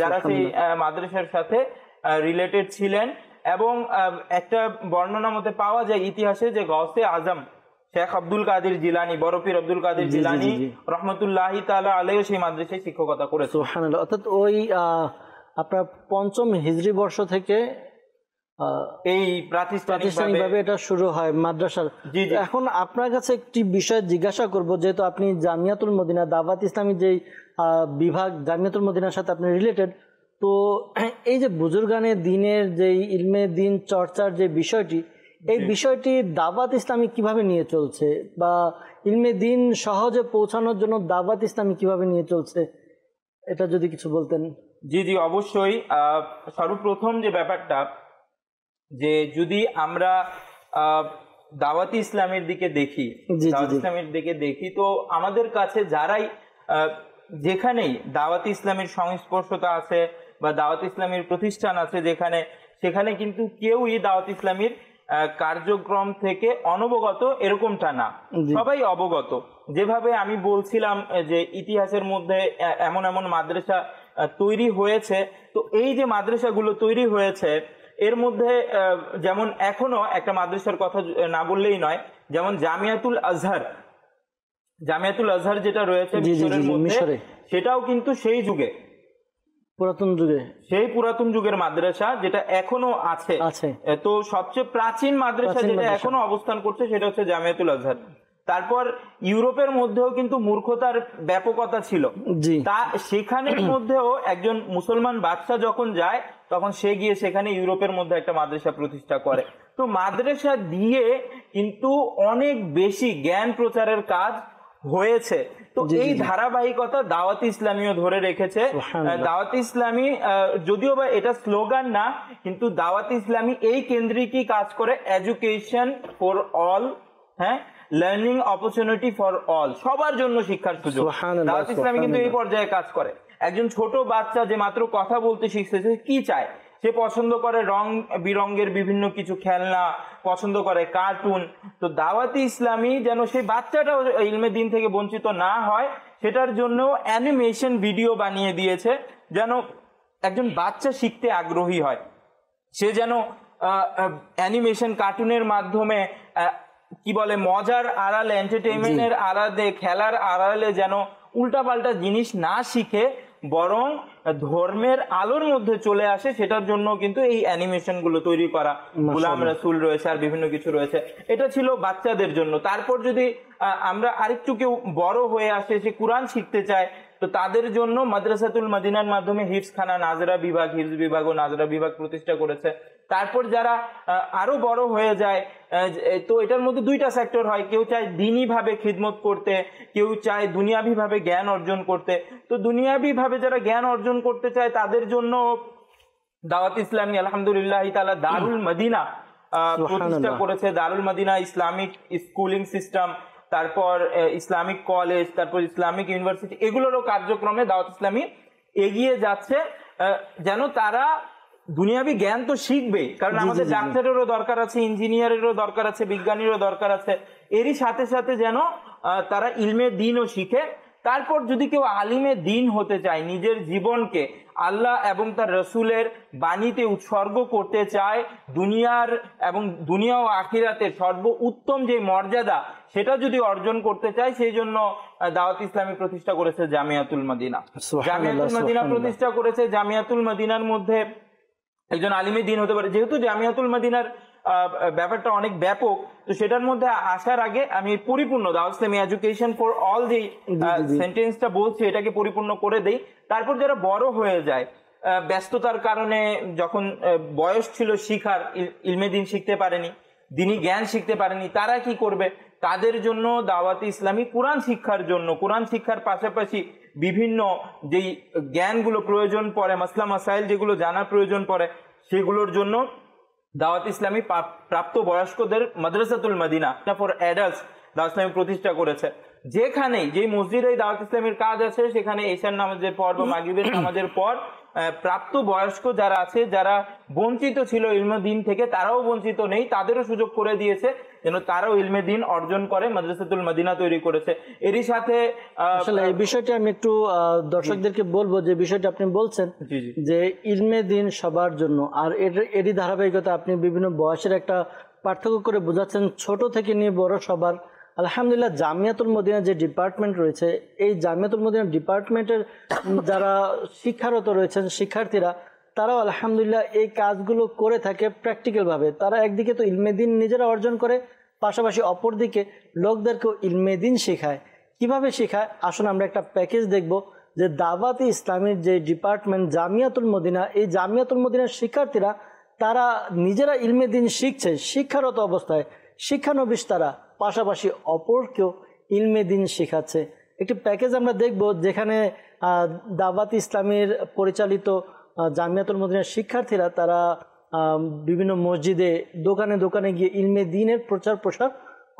যারা সেই মাদ্রাসার সাথে রিলেটেড ছিলেন। এবং একটা বর্ণনা মতে পাওয়া যায় ইতিহাসে যে গৌসে আজম শেখ আব্দুল কাদের জিলানী, বড় পীর আব্দুল কাদের জিলানী রহমতুল্লাহি তাআলা আলাইহি সেই মাদ্রাসায় শিক্ষকতা করেছেন। সুবহানাল্লাহ। অর্থাৎ ওই আপনার ৫ম হিজরি বর্ষ থেকে এই প্রাতিষ্ঠানিকভাবে এটা শুরু হয় মাদ্রাসার। এখন আপনার কাছে একটি বিষয় জিজ্ঞাসা করব, যেহেতু আপনি জামিয়াতুল মদিনা দাওয়াত ইসলামী যে বিভাগ জামিয়াতুল মদিনার সাথে আপনি রিলেটেড, তো এই যে বুজুর্গানে দিনের যে ইলমে দিন চর্চার যে বিষয়টি, এই বিষয়টি দাওয়াত ইসলামী কিভাবে নিয়ে চলছে, বা ইলমে দিন সহজে পৌঁছানোর জন্য দাওয়াত ইসলামী কিভাবে নিয়ে চলছে, এটা যদি কিছু বলতেন। জি জি অবশ্যই। সর্বপ্রথম যে ব্যাপারটা, যে যদি আমরা দাওয়াতি ইসলামের দিকে দেখি, তো আমাদের কাছে যারাই যেখানেই দাওয়াতি ইসলামের সংস্পর্শতা আছে বা দাওয়াত ইসলামের প্রতিষ্ঠান আছে যেখানে, সেখানে কিন্তু কেউই দাওয়াত ইসলামের কার্যক্রম থেকে অনবগত এরকমটা না, সবাই অবগত। যেভাবে আমি বলছিলাম যে ইতিহাসের মধ্যে এমন এমন মাদ্রাসা তৈরি হয়েছে, তো এই যে মাদ্রাসাগুলো তৈরি হয়েছে এর মধ্যে যেমন এখনো একটা মাদ্রাসার কথা না বললেই নয়, যেমন জামিয়াতুল আজহার যেটা রয়েছে মিশরের মধ্যে, সেটাও কিন্তু সেই যুগে পুরাতন যুগের মাদ্রাসা যেটা এখনো আছে। তো সবচেয়ে প্রাচীন মাদ্রাসা যেটা এখনো অবস্থান করছে সেটা হচ্ছে জামিয়াতুল আজহার। তারপর ইউরোপের মধ্যেও কিন্তু মূর্খতার ব্যাপকতা ছিল, তা সেখানের মধ্যেও একজন মুসলমান বাদশাহ যখন যায় তখন সে গিয়ে সেখানে ইউরোপের মধ্যে একটা মাদ্রাসা প্রতিষ্ঠা করে। তো মাদ্রাসা দিয়ে কিন্তু অনেক বেশি জ্ঞান প্রচারের কাজ হয়েছে। তো এই ধারাবাহিকতা দাওয়াত ইসলামীও ধরে রেখেছে। দাওয়াত ইসলামী যদিও বা এটা স্লোগান না, কিন্তু দাওয়াত ইসলামী এই কেন্দ্রিকই কাজ করে, এডুকেশন ফর অল, হ্যাঁ, লার্নিং অপরচুনিটি ফর অল, সবার জন্য শিক্ষার সুযোগ। দাওয়াত ইসলামী কিন্তু এই পর্যায়ে কাজ করে। একজন ছোট বাচ্চা যে মাত্র কথা বলতে শিখতেছে, কি চায়? সে পছন্দ করে রং বিরঙ্গের বিভিন্ন কিছু খেলনা, পছন্দ করে কার্টুন। তো দাওয়াতি ইসলামী যেন সেই বাচ্চাটাও ইলমে দিন থেকে বঞ্চিত না হয়, সেটার জন্য অ্যানিমেশন ভিডিও বানিয়ে দিয়েছে, যেন একজন বাচ্চা শিখতে আগ্রহী হয়। সে যেন অ্যানিমেশন কার্টুনের মাধ্যমে কি বলে মজার আড়ালে, এন্টারটেইনমেন্টের আড়ালে, খেলার আড়ালে যেন উল্টাপাল্টা জিনিস না শিখে, বরং ধর্মের আলোর মধ্যে চলে আসে, সেটার জন্য কিন্তু এই অ্যানিমেশন গুলো তৈরি করা। গোলাম রাসূল রয়েছে, আর বিভিন্ন কিছু রয়েছে। এটা ছিল বাচ্চাদের জন্য। তারপর যদি আমরা আরেকটু কেউ বড় হয়ে আসে, সে কোরআন শিখতে চায়, তো তাদের জন্য মাদ্রাসাতুল মদিনার মাধ্যমে হিফজখানা, নাজরা বিভাগ, হিফজ বিভাগ ও নাজরা বিভাগ প্রতিষ্ঠা করেছে। তারপর যারা আরো বড় হয়ে যায়, তো এটার মধ্যে দুইটা সেক্টর হয়, কেউ চায় দিনী ভাবে খিদমত করতে, কেউ চায় দুনিয়াবি ভাবে জ্ঞান অর্জন করতে। তো দুনিয়াবি ভাবে যারা জ্ঞান অর্জন করতে চায় তাদের জন্য দাওয়াত ইসলামী আলহামদুলিল্লাহ তাআলা দারুল মদিনা প্রতিষ্ঠা করেছে। দারুল মদিনা ইসলামিক স্কুলিং সিস্টেম, তারপর ইসলামিক কলেজ, তারপর ইসলামিক ইউনিভার্সিটি, এগুলোরও কার্যক্রমে দাওয়াত ইসলামী এগিয়ে যাচ্ছে, যেন তারা দুনিয়াবি জ্ঞান তো শিখবে, কারণ আমাদের ডাক্তারেরও দরকার আছে, ইঞ্জিনিয়ারেরও দরকার আছে, বিজ্ঞানীরও দরকার আছে, এরই সাথে সাথে যেন তারা ইলমে দ্বীনও শিখে। তারপর যদি কেউ আলিমে দ্বীন হতে চায়, নিজের জীবনকে আল্লাহ এবং তার রসুলের বাণীতে উৎসর্গ করতে চায়, দুনিয়ার এবং দুনিয়া ও আখিরাতের সর্ব উত্তম যে মর্যাদা সেটা যদি অর্জন করতে চায়, সেই জন্য দাওয়াত ইসলামী প্রতিষ্ঠা করেছে জামিয়াতুল মদিনা। জামিয়াতুল মদিনা প্রতিষ্ঠা করেছে। জামিয়াতুল মদিনার মধ্যে একজন আলিমে দ্বীন হতে পারে। যেহেতু জামিয়াতুল মদিনার ব্যাপারটা অনেক ব্যাপক, তো সেটার মধ্যে আসার আগে আমি পরিপূর্ণ দাওয়াত ইসলামী এডুকেশন ফর অল যে সেন্টেন্সটা বলছি এটাকে পরিপূর্ণ করে দেই। তারপর যারা বড় হয়ে যায়, ব্যস্ততার কারণে যখন বয়স ছিল শিখার, ইলমে দ্বীন শিখতে পারেনি, দ্বীনি জ্ঞান শিখতে পারেনি, তারা কি করবে? তাদের জন্য দাওয়াতে ইসলামী কোরআন শিক্ষার জন্য, কোরআন শিক্ষার পাশাপাশি বিভিন্ন যেই জ্ঞানগুলো প্রয়োজন পড়ে, মাসলা মাসাইল যেগুলো জানার প্রয়োজন পড়ে, সেগুলোর জন্য দাওয়াত ইসলামী প্রাপ্ত বয়স্কদের মাদ্রাসাতুল মদিনা ফর অ্যাডাল্টস দাওয়াত ইসলামী প্রতিষ্ঠা করেছে। যেখানেই যেই মসজিদে দাওয়াত ইসলামের কাজ আছে, সেখানে এশার নামাজের পর বা মাগরিবের নামাজের পর প্রাপ্ত বয়স্ক যারা আছে, যারা বঞ্চিত ছিল ইলমে দ্বীন থেকে, তারাও বঞ্চিত নেই, তাদেরও সুযোগ করে দিয়েছে যেন তারাও ইলমে দ্বীন অর্জন করে, মাদ্রাসাতুল মদিনা তৈরি করেছে। এরই সাথে আসলে এই বিষয়টা আমি একটু দর্শকদেরকে বলবো, যে বিষয়টা আপনি বলছেন যে ইলমে দ্বীন সবার জন্য, আর এরই ধারাবাহিকতা আপনি বিভিন্ন বয়সের একটা পার্থক্য করে বোঝাচ্ছেন, ছোট থেকে নিয়ে বড় সবার। আলহামদুলিল্লাহ জামিয়াতুল মদিনা যে ডিপার্টমেন্ট রয়েছে, এই জামিয়াতুল মদিনা ডিপার্টমেন্টের যারা শিক্ষারত রয়েছেন শিক্ষার্থীরা, তারাও আলহামদুলিল্লাহ এই কাজগুলো করে থাকে প্র্যাকটিক্যালভাবে। তারা একদিকে তো ইলমে দ্বীন নিজেরা অর্জন করে, পাশাপাশি অপরদিকে লোকদেরকেও ইলমে দ্বীন শেখায়। কিভাবে শেখায় আসুন আমরা একটা প্যাকেজ দেখব, যে দাওয়াতে ইসলামের যে ডিপার্টমেন্ট জামিয়াতুল মদিনা, এই জামিয়াতুল মদিনার শিক্ষার্থীরা তারা নিজেরা ইলমে দ্বীন শিখছে শিক্ষারত অবস্থায়, শিক্ষানবিশ তারা, পাশাপাশি অপরকেও ইলমে দ্বীন শেখাচ্ছে। একটি প্যাকেজ আমরা দেখব যেখানে দাওয়াত ইসলামের পরিচালিত জামিয়াতুল মদিনার শিক্ষার্থীরা তারা বিভিন্ন মসজিদে, দোকানে দোকানে গিয়ে ইলমে দ্বীনের প্রচার প্রসার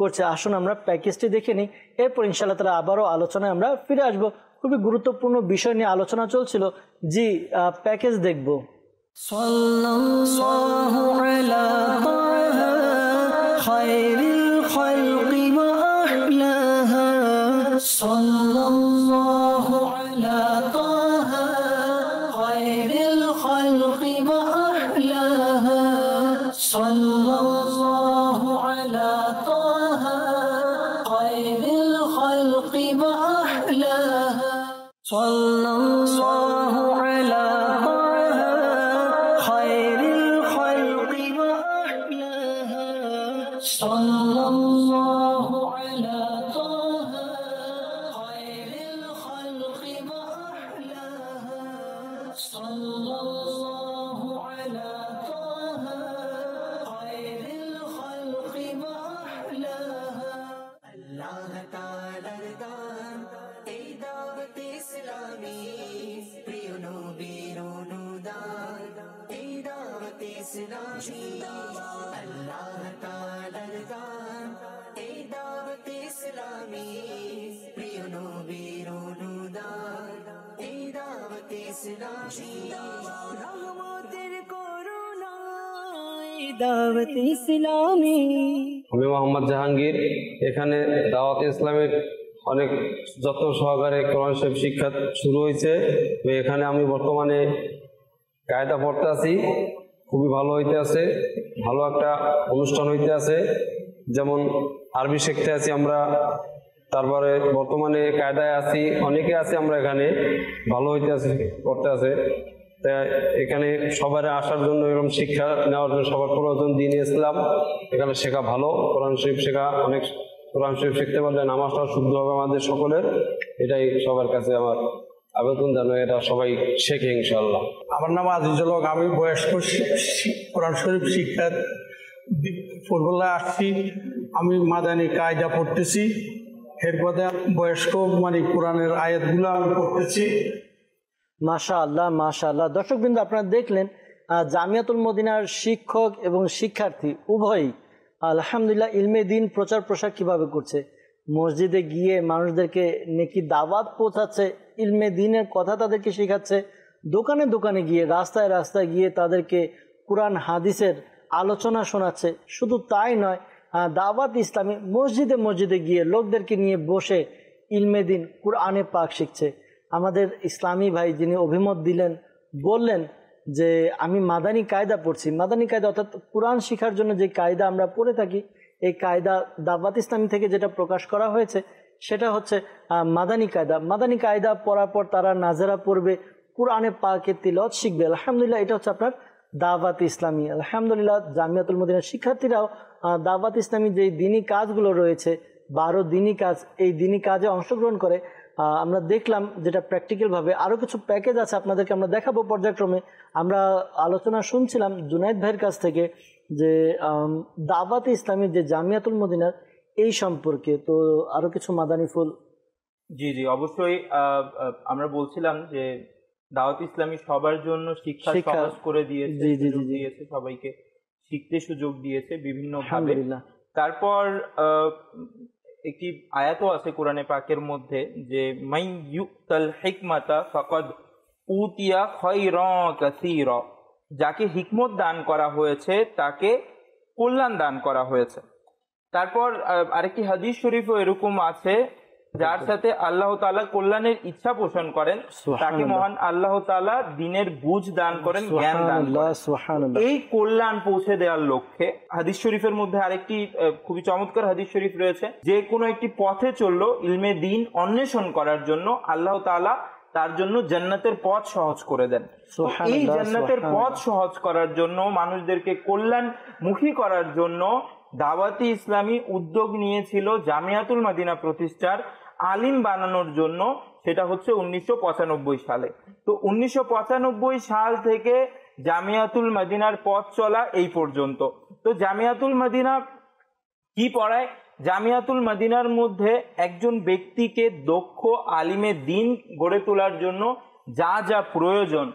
করছে। আসুন আমরা প্যাকেজটি দেখে নিই, এরপর ইনশাআল্লাহ তারা আবারও আলোচনায় আমরা ফিরে আসব। খুবই গুরুত্বপূর্ণ বিষয় নিয়ে আলোচনা চলছিল, জি প্যাকেজ দেখব। সাল্লাল্লাহু আলা তাহা খায়রিল খালকি ওয়া আহলাহা, সাল্লাল্লাহু আলা তাহা খায়রিল খালকি ওয়া আহলাহা, সাল্লাল্লাহু আলা তাহা খায়রিল খালকি ওয়া আহলাহা, সাল্লাল্লাহু আলা sallallahu ala taha khairil khalqi wa ahlaha, sallallahu ala taha khairil khalqi wa ahlaha। Allah ta'alar dan ei dawat islami priyo nobir onudan ei dawat islami, Allah ta'alar dan ei dawat islami priyo nobir onudan ei dawat islami, rahmatir corona ei dawat islami। আমি মোহাম্মদ জাহাঙ্গীর, এখানে দাওয়াত ইসলামের অনেক যত্ন সহকারে কোরআন শরীফ শিক্ষা শুরু হয়েছে। তো এখানে আমি বর্তমানে কায়দা পড়তে আছি, খুবই ভালো হইতে আছে, ভালো একটা অনুষ্ঠান হইতে আছে। যেমন আরবি শিখতে আছি আমরা, তারপরে বর্তমানে কায়দায় আছি, অনেকে আছি আমরা এখানে, ভালো হইতে আছে, করতে আছে। তা এখানে সবার আসার জন্য এরকম শিক্ষা নেওয়ার জন্য সবার প্রয়োজন দিন ইসলাম, এখানে শেখা ভালো, কোরআন শরীফ শেখা, অনেক কোরআন শরীফ শিখতে পারলে নামাজটা শুদ্ধ হবে আমাদের সকলের, এটাই সবার কাছে আমার আবেদন, যেন এটা সবাই শেখে ইনশাআল্লাহ। আমার নাম আজিজুল হক, আমি বয়স্ক কোরআন শরীফ শিক্ষা ফুরবুল্লাহ আসছি। আমি মাদানী কায়দা পড়তেছি, এরপরে বয়স্ক মানে কোরআনের আয়াতগুলো আমি পড়তেছি। মাশাআল্লাহ মাশাআল্লাহ। দর্শকবৃন্দ আপনারা দেখলেন জামিয়াতুল মদিনার শিক্ষক এবং শিক্ষার্থী উভয়ই আলহামদুলিল্লাহ ইলমে দ্বীন প্রচার প্রসার কিভাবে করছে, মসজিদে গিয়ে মানুষদেরকে নেকি দাওয়াত পৌঁছাচ্ছে, ইলমে দ্বীনের কথা তাদেরকে শেখাচ্ছে, দোকানে দোকানে গিয়ে, রাস্তায় রাস্তায় গিয়ে তাদেরকে কোরআন হাদিসের আলোচনা শোনাচ্ছে। শুধু তাই নয়, দাওয়াত ইসলামী মসজিদে মসজিদে গিয়ে লোকদেরকে নিয়ে বসে ইলমে দ্বীন কুরআনে পাক শিখছে। আমাদের ইসলামী ভাই যিনি অভিমত দিলেন, বললেন যে আমি মাদানী কায়দা পড়ছি। মাদানী কায়দা অর্থাৎ কোরআন শেখার জন্য যে কায়দা আমরা পড়ে থাকি, এই কায়দা দাওয়াত ইসলামী থেকে যেটা প্রকাশ করা হয়েছে সেটা হচ্ছে মাদানী কায়দা। মাদানী কায়দা পড়ার পর তারা নাজেরা পড়বে, কোরআনে পাকের তিলাওয়াত শিখবে। আলহামদুলিল্লাহ এটা হচ্ছে আপনার দাওয়াত ইসলামী। আলহামদুলিল্লাহ জামিয়াতুল মদিনার শিক্ষার্থীরাও দাওয়াত ইসলামী যে দিনী কাজগুলো রয়েছে, 12 দিনী কাজ, এই দিনী কাজে অংশগ্রহণ করে। আমরা দেখলাম যেটা প্র্যাকটিক্যালভাবে আরও কিছু প্যাকেজ আছে আপনাদেরকে আমরা দেখাবো পর্যায়ক্রমে। আমরা আলোচনা শুনছিলাম জুনাইদ ভাইয়ের কাছ থেকে যে দাওয়াত ইসলামী যে জামিয়াতুল মদিনার এই সম্পর্কে তো আরো কিছু মাদানী ফুল। জি জি অবশ্যই। আমরা বলছিলাম যে দাওয়াত ইসলামী সবার জন্য শিক্ষা সহজ করে দিয়েছে, দিয়েছে সবাইকে শিখতে সুযোগ দিয়েছে বিভিন্ন ভাবে। তারপর একটি আয়াতও আছে কোরআনে পাকের মধ্যে যে মাই ইউতাল হিকমাতা ফাকাদ উতিয়া খায়রান কাসীরা, যাকে হিকমত দান করা হয়েছে তাকে কল্যাণ দান করা হয়েছে। তারপর আরেকটি হাদিস শরীফও এরকম আছে, যার সাথে আল্লাহ তাআলা কল্যাণের ইচ্ছা পোষণ করেন তাকে মহান আল্লাহ তাআলা দিনের বুঝ দান করেন, জ্ঞান দান করেন। এই কল্যাণ পৌঁছে দেওয়ার লক্ষ্যে হাদিস শরীফের মধ্যে আরেকটি খুবই চমৎকার হাদিস শরীফ রয়েছে, যে কোনো একটি পথে চললো ইলমে দ্বীন অন্বেষণ করার জন্য আল্লাহ তাআলা তার জন্য জান্নাতের পথ সহজ করে দেন। এই জান্নাতের পথ সহজ করার জন্য, মানুষদেরকে কল্যাণমুখী করার জন্য দাওয়াতি ইসলামী উদ্যোগ নিয়েছিল জামিয়াতুল মদিনা প্রতিষ্ঠার, আলিম বানানোর জন্য। সেটা হচ্ছে 1995 সালে। তো 1995 সাল থেকে জামিয়াতুল মদিনার পথ চলা এই পর্যন্ত। তো জামিয়াতুল মদিনা কি পড়ায়? জামিয়াতুল মদিনার মধ্যে একজন ব্যক্তিকে দক্ষ আলিমে দ্বীন গড়ে তোলার জন্য যা যা প্রয়োজন।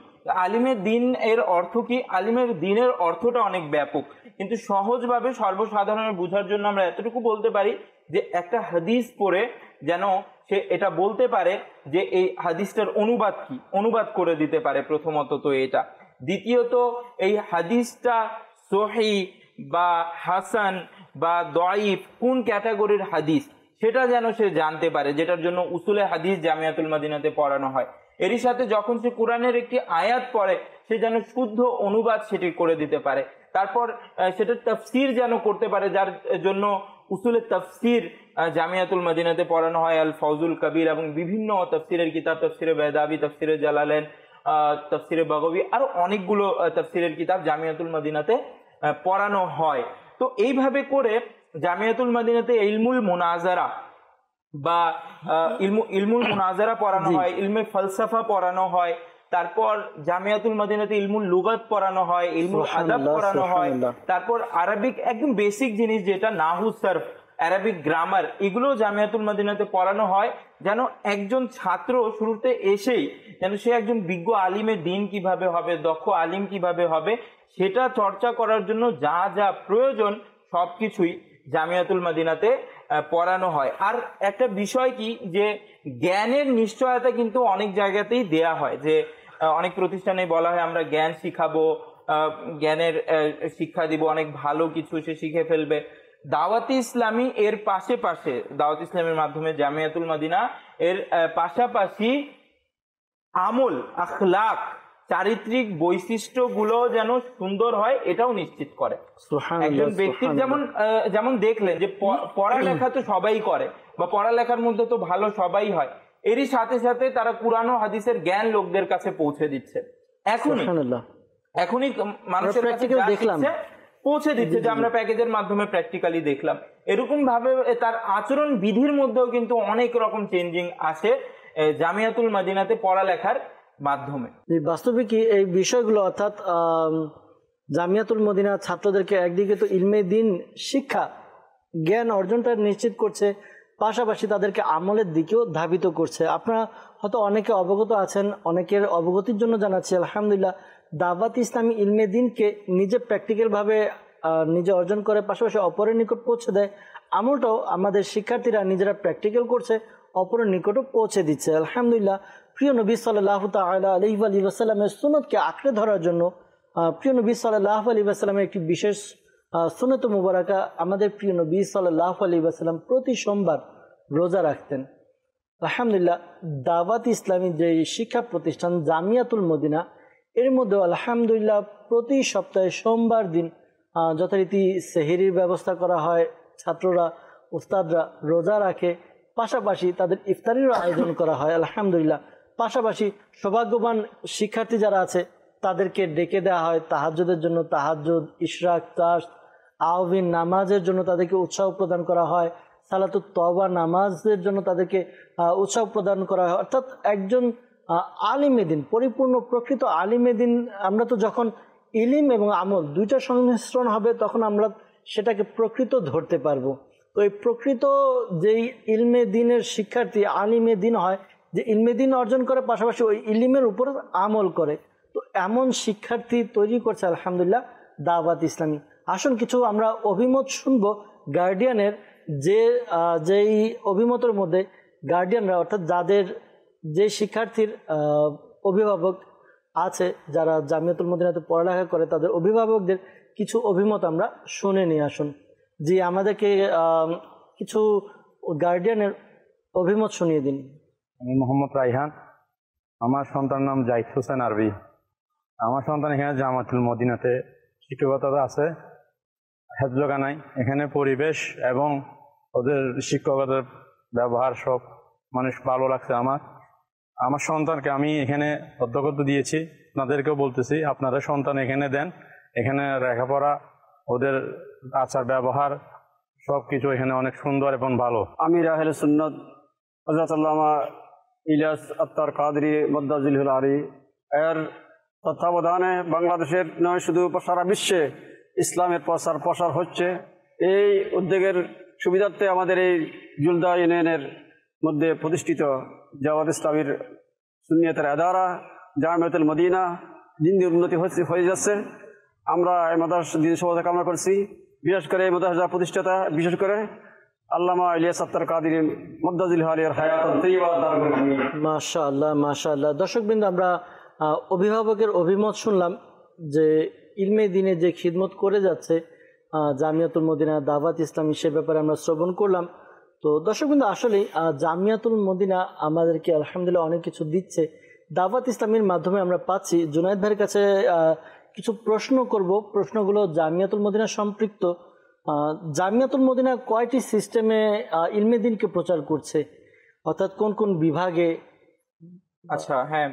আলিমের দ্বীন এর অর্থ কি? আলিমের দ্বীনের অর্থটা অনেক ব্যাপক, কিন্তু সহজভাবে সর্বসাধারণের বোঝার জন্য আমরা এতটুকু বলতে পারি যে একটা হাদিস পড়ে যেন সে এটা বলতে পারে যে এই হাদিসটার অনুবাদ কি, অনুবাদ করে দিতে পারে প্রথমত। তো এটা দ্বিতীয়ত, এই হাদিসটা সহিহ বা হাসান বা দয়ীফ কোন ক্যাটাগরির হাদিস সেটা যেন সে জানতে পারে, যেটার জন্য উসুলে হাদিস জামিয়াতুল মদিনাতে পড়ানো হয়। এরই সাথে যখন সে কোরআনের একটি আয়াত পড়ে সে যেন শুদ্ধ অনুবাদ সেটি করে দিতে পারে। তারপর সেটার তাফসির যেন করতে পারে, যার জন্য উসুলে তাফসির জামিয়াতুল মদিনাতে পড়ানো হয়, আল ফৌজুল কবির এবং বিভিন্ন তাফসিরের কিতাব, তাফসিরে বেদাবি, তাফসিরে জালালাইন, তাফসিরে বাগবী, আরো অনেকগুলো তাফসিরের কিতাব জামিয়াতুল মদিনাতে পড়ানো হয়। তো এইভাবে করে জামিয়াতুল মদিনাতে ইলমুল মুনাজারা বা ইলমুল মুনাজারা পড়ানো হয়, ইলমে ফলসফা পড়ানো হয়। তারপর জামিয়াতুল মদিনাতে ইলমুল লুগাত পড়ানো হয়, ইলমুল আদাব পড়ানো হয়। তারপর আরবিক একদম বেসিক জিনিস যেটা নাহু সারফ, আরবিক গ্রামার, এগুলো জামিয়াতুল মদিনাতে পড়ানো হয়, যেন একজন ছাত্র শুরুতে এসেই যেন সে একজন বিজ্ঞ আলিমে দ্বীন কিভাবে হবে, দক্ষ আলিম কিভাবে হবে, সেটা চর্চা করার জন্য যা যা প্রয়োজন সবকিছুই জামিয়াতুল মদিনাতে পড়ানো হয়। আর একটা বিষয় কি, যে জ্ঞানের নিশ্চয়তা কিন্তু অনেক জায়গাতেই দেয়া হয়, যে অনেক প্রতিষ্ঠানে বলা হয় আমরা জ্ঞান শিখাবো, জ্ঞানের শিক্ষা দিব, অনেক ভালো কিছু সে শিখে ফেলবে। দাওয়াতি ইসলামী এর পাশে দাওয়াতি ইসলামের মাধ্যমে জামিয়াতুল মদিনা এর পাশাপাশি আমল, আখলাক, চারিত্রিক বৈশিষ্ট্যগুলো যেন সুন্দর হয় এটাও নিশ্চিত করে। একজন ব্যক্তির যেমন দেখলেন যে পড়ালেখা তো সবাই করে বা পড়ালেখার মধ্যে তো ভালো সবাই হয়, এরই সাথে সাথে তারা কুরআন ও হাদিসের জ্ঞান লোকদের কাছে পৌঁছে দিচ্ছে, এখনই মানুষের কাছে পৌঁছে দিচ্ছে, যে আমরা প্যাকেজের মাধ্যমে প্র্যাকটিক্যালি দেখলাম। এরকম ভাবে তার আচরণ বিধির মধ্যেও কিন্তু অনেক রকম চেঞ্জিং আসে জামিয়াতুল মদিনাতে পড়ালেখার মাধ্যমে। বাস্তবিক এই বিষয়গুলো অর্থাৎ জামিয়াতুল মদিনা ছাত্রদেরকে একদিকে তো ইলমে দ্বীন শিক্ষা জ্ঞান অর্জনটা নিশ্চিত করছে, পাশাপাশি তাদেরকে আমলের দিকেও ধাবিত করছে। আপনারা হয়তো অনেকে অবগত আছেন, অনেকের অবগতির জন্য জানাচ্ছি, আলহামদুলিল্লাহ দাওয়াত ইসলামী ইলমে দ্বীনকে নিজে প্র্যাকটিক্যালভাবে নিজে অর্জন করে, পাশাপাশি অপরের নিকট পৌঁছে দেয়। আমলটাও আমাদের শিক্ষার্থীরা নিজেরা প্র্যাকটিক্যাল করছে, অপরের নিকটও পৌঁছে দিচ্ছে। আলহামদুলিল্লাহ প্রিয় নবী সাল্লাল্লাহু তাআলা আলাইহি ওয়া সাল্লামের সুন্নতকে আঁকড়ে ধরার জন্য প্রিয় নবী সাল্লাল্লাহু আলাইহি ওয়া সাল্লামের একটি বিশেষ সুন্নত মুবারাকা, আমাদের প্রিয় নবী সাল্লাল্লাহু আলাইহি ওয়া সাল্লাম প্রতি সোমবার রোজা রাখতেন। আলহামদুলিল্লাহ দাওয়াত ইসলামী যে শিক্ষা প্রতিষ্ঠান জামিয়াতুল মদিনা, এর মধ্যে আলহামদুলিল্লাহ প্রতি সপ্তাহে সোমবার দিন যথারীতি সেহরির ব্যবস্থা করা হয়, ছাত্ররা উস্তাদরা রোজা রাখে, পাশাপাশি তাদের ইফতারিরও আয়োজন করা হয়। আলহামদুলিল্লাহ পাশাপাশি সৌভাগ্যবান শিক্ষার্থী যারা আছে তাদেরকে ডেকে দেওয়া হয় তাহাজ্জুদের জন্য, তাহাজ্জুদ, ইশরাক, তাস, আওয়াবিন নামাজের জন্য তাদেরকে উৎসাহ প্রদান করা হয়, সালাতুত তওবা নামাজের জন্য তাদেরকে উৎসাহ প্রদান করা হয়। অর্থাৎ একজন আলিমে দ্বীন, পরিপূর্ণ প্রকৃত আলিমে দ্বীন, আমরা তো যখন ইলিম এবং আমল দুইটা সংমিশ্রণ হবে তখন আমরা সেটাকে প্রকৃত ধরতে পারবো। তো এই প্রকৃত যেই ইলমে দিনের শিক্ষার্থী আলিমে দিন হয়, যে ইলমে দিন অর্জন করে পাশাপাশি ওই ইলিমের উপর আমল করে, তো এমন শিক্ষার্থী তৈরি করছে আলহামদুলিল্লাহ দাওয়াত ইসলামী। আসুন কিছু আমরা অভিমত শুনবো গার্ডিয়ানের, যেই অভিমতের মধ্যে গার্ডিয়ানরা অর্থাৎ যাদের যে শিক্ষার্থীর অভিভাবক আছে যারা জামিয়াতুল মদিনাতে পড়ালেখা করে তাদের অভিভাবকদের কিছু অভিমত আমরা শুনে নিয়ে আসুন। জি, আমাদেরকে কিছু গার্ডিয়ানের অভিমত শুনিয়ে দিন। আমি মোহাম্মদ রাইহান, আমার সন্তানের নাম জাহিদ হোসেন আরবি। আমার সন্তান এখানে জামাতুল মদিনাতে শিক্ষকতা আছে, হেফজখানায়। এখানে পরিবেশ এবং ওদের শিক্ষকতার ব্যবহার সব মানুষ ভালো লাগছে। আমার সন্তানকে আমি এখানে অধ্যক্ষ দিয়েছি, আপনাদেরকেও বলতেছি আপনারা সন্তান এখানে দেন। এখানে লেখাপড়া, ওদের আচার ব্যবহার সব কিছু এখানে অনেক সুন্দর এবং ভালো। আমি রাহেল সুন্নত হযরত আল্লামা ইলিয়াস আত্তার কাদরি মদ্দাজিলুল আলী এর তত্ত্বাবধানে বাংলাদেশের নয় শুধু সারা বিশ্বে ইসলামের প্রসার হচ্ছে। এই উদ্যোগের সুবিধার্থে আমাদের এই জুলদা ইউনিয়নের মধ্যে প্রতিষ্ঠিত জাওয়াত ইসলামীর সুন্নিয়তের আদারা জামিয়াতুল মদিনা দিন দিন উন্নতি হয়ে যাচ্ছে। আমরা এই মাদ্রাসার দিন সফলতা কামনা করছি। বিশেষ করে এই মাদ্রাসার প্রতিষ্ঠাতা বিশেষ করে আল্লামা ইলিয়াস আত্তার কাদরি মদ্দাজিল আলীর হায়াত তাইয়্যিবা দান করুন। মাশাআল্লাহ মাশাআল্লাহ। দর্শকবৃন্দ, আমরা অভিভাবকের অভিমত শুনলাম যে ইলমে দিনে যে খিদমত করে যাচ্ছে জামিয়াতুল মদিনা দাওয়াত ইসলামী, সে ব্যাপারে আমরা শ্রবণ করলাম। তো দর্শকবৃন্দ, আসলেই জামিয়াতুল মদিনা আমাদেরকে আলহামদুলিল্লাহ অনেক কিছু দিচ্ছে। দাওয়াত ইসলামীর মাধ্যমে আমরা পাচ্ছি। জুনায়েদ ভাইয়ের কাছে কিছু প্রশ্ন করব, প্রশ্নগুলো জামিয়াতুল মদিনা সম্পৃক্ত। জামিয়াতুল মদিনা কয়টি সিস্টেমে ইলমে দিনকে প্রচার করছে, অর্থাৎ কোন কোন বিভাগে? আচ্ছা, হ্যাঁ,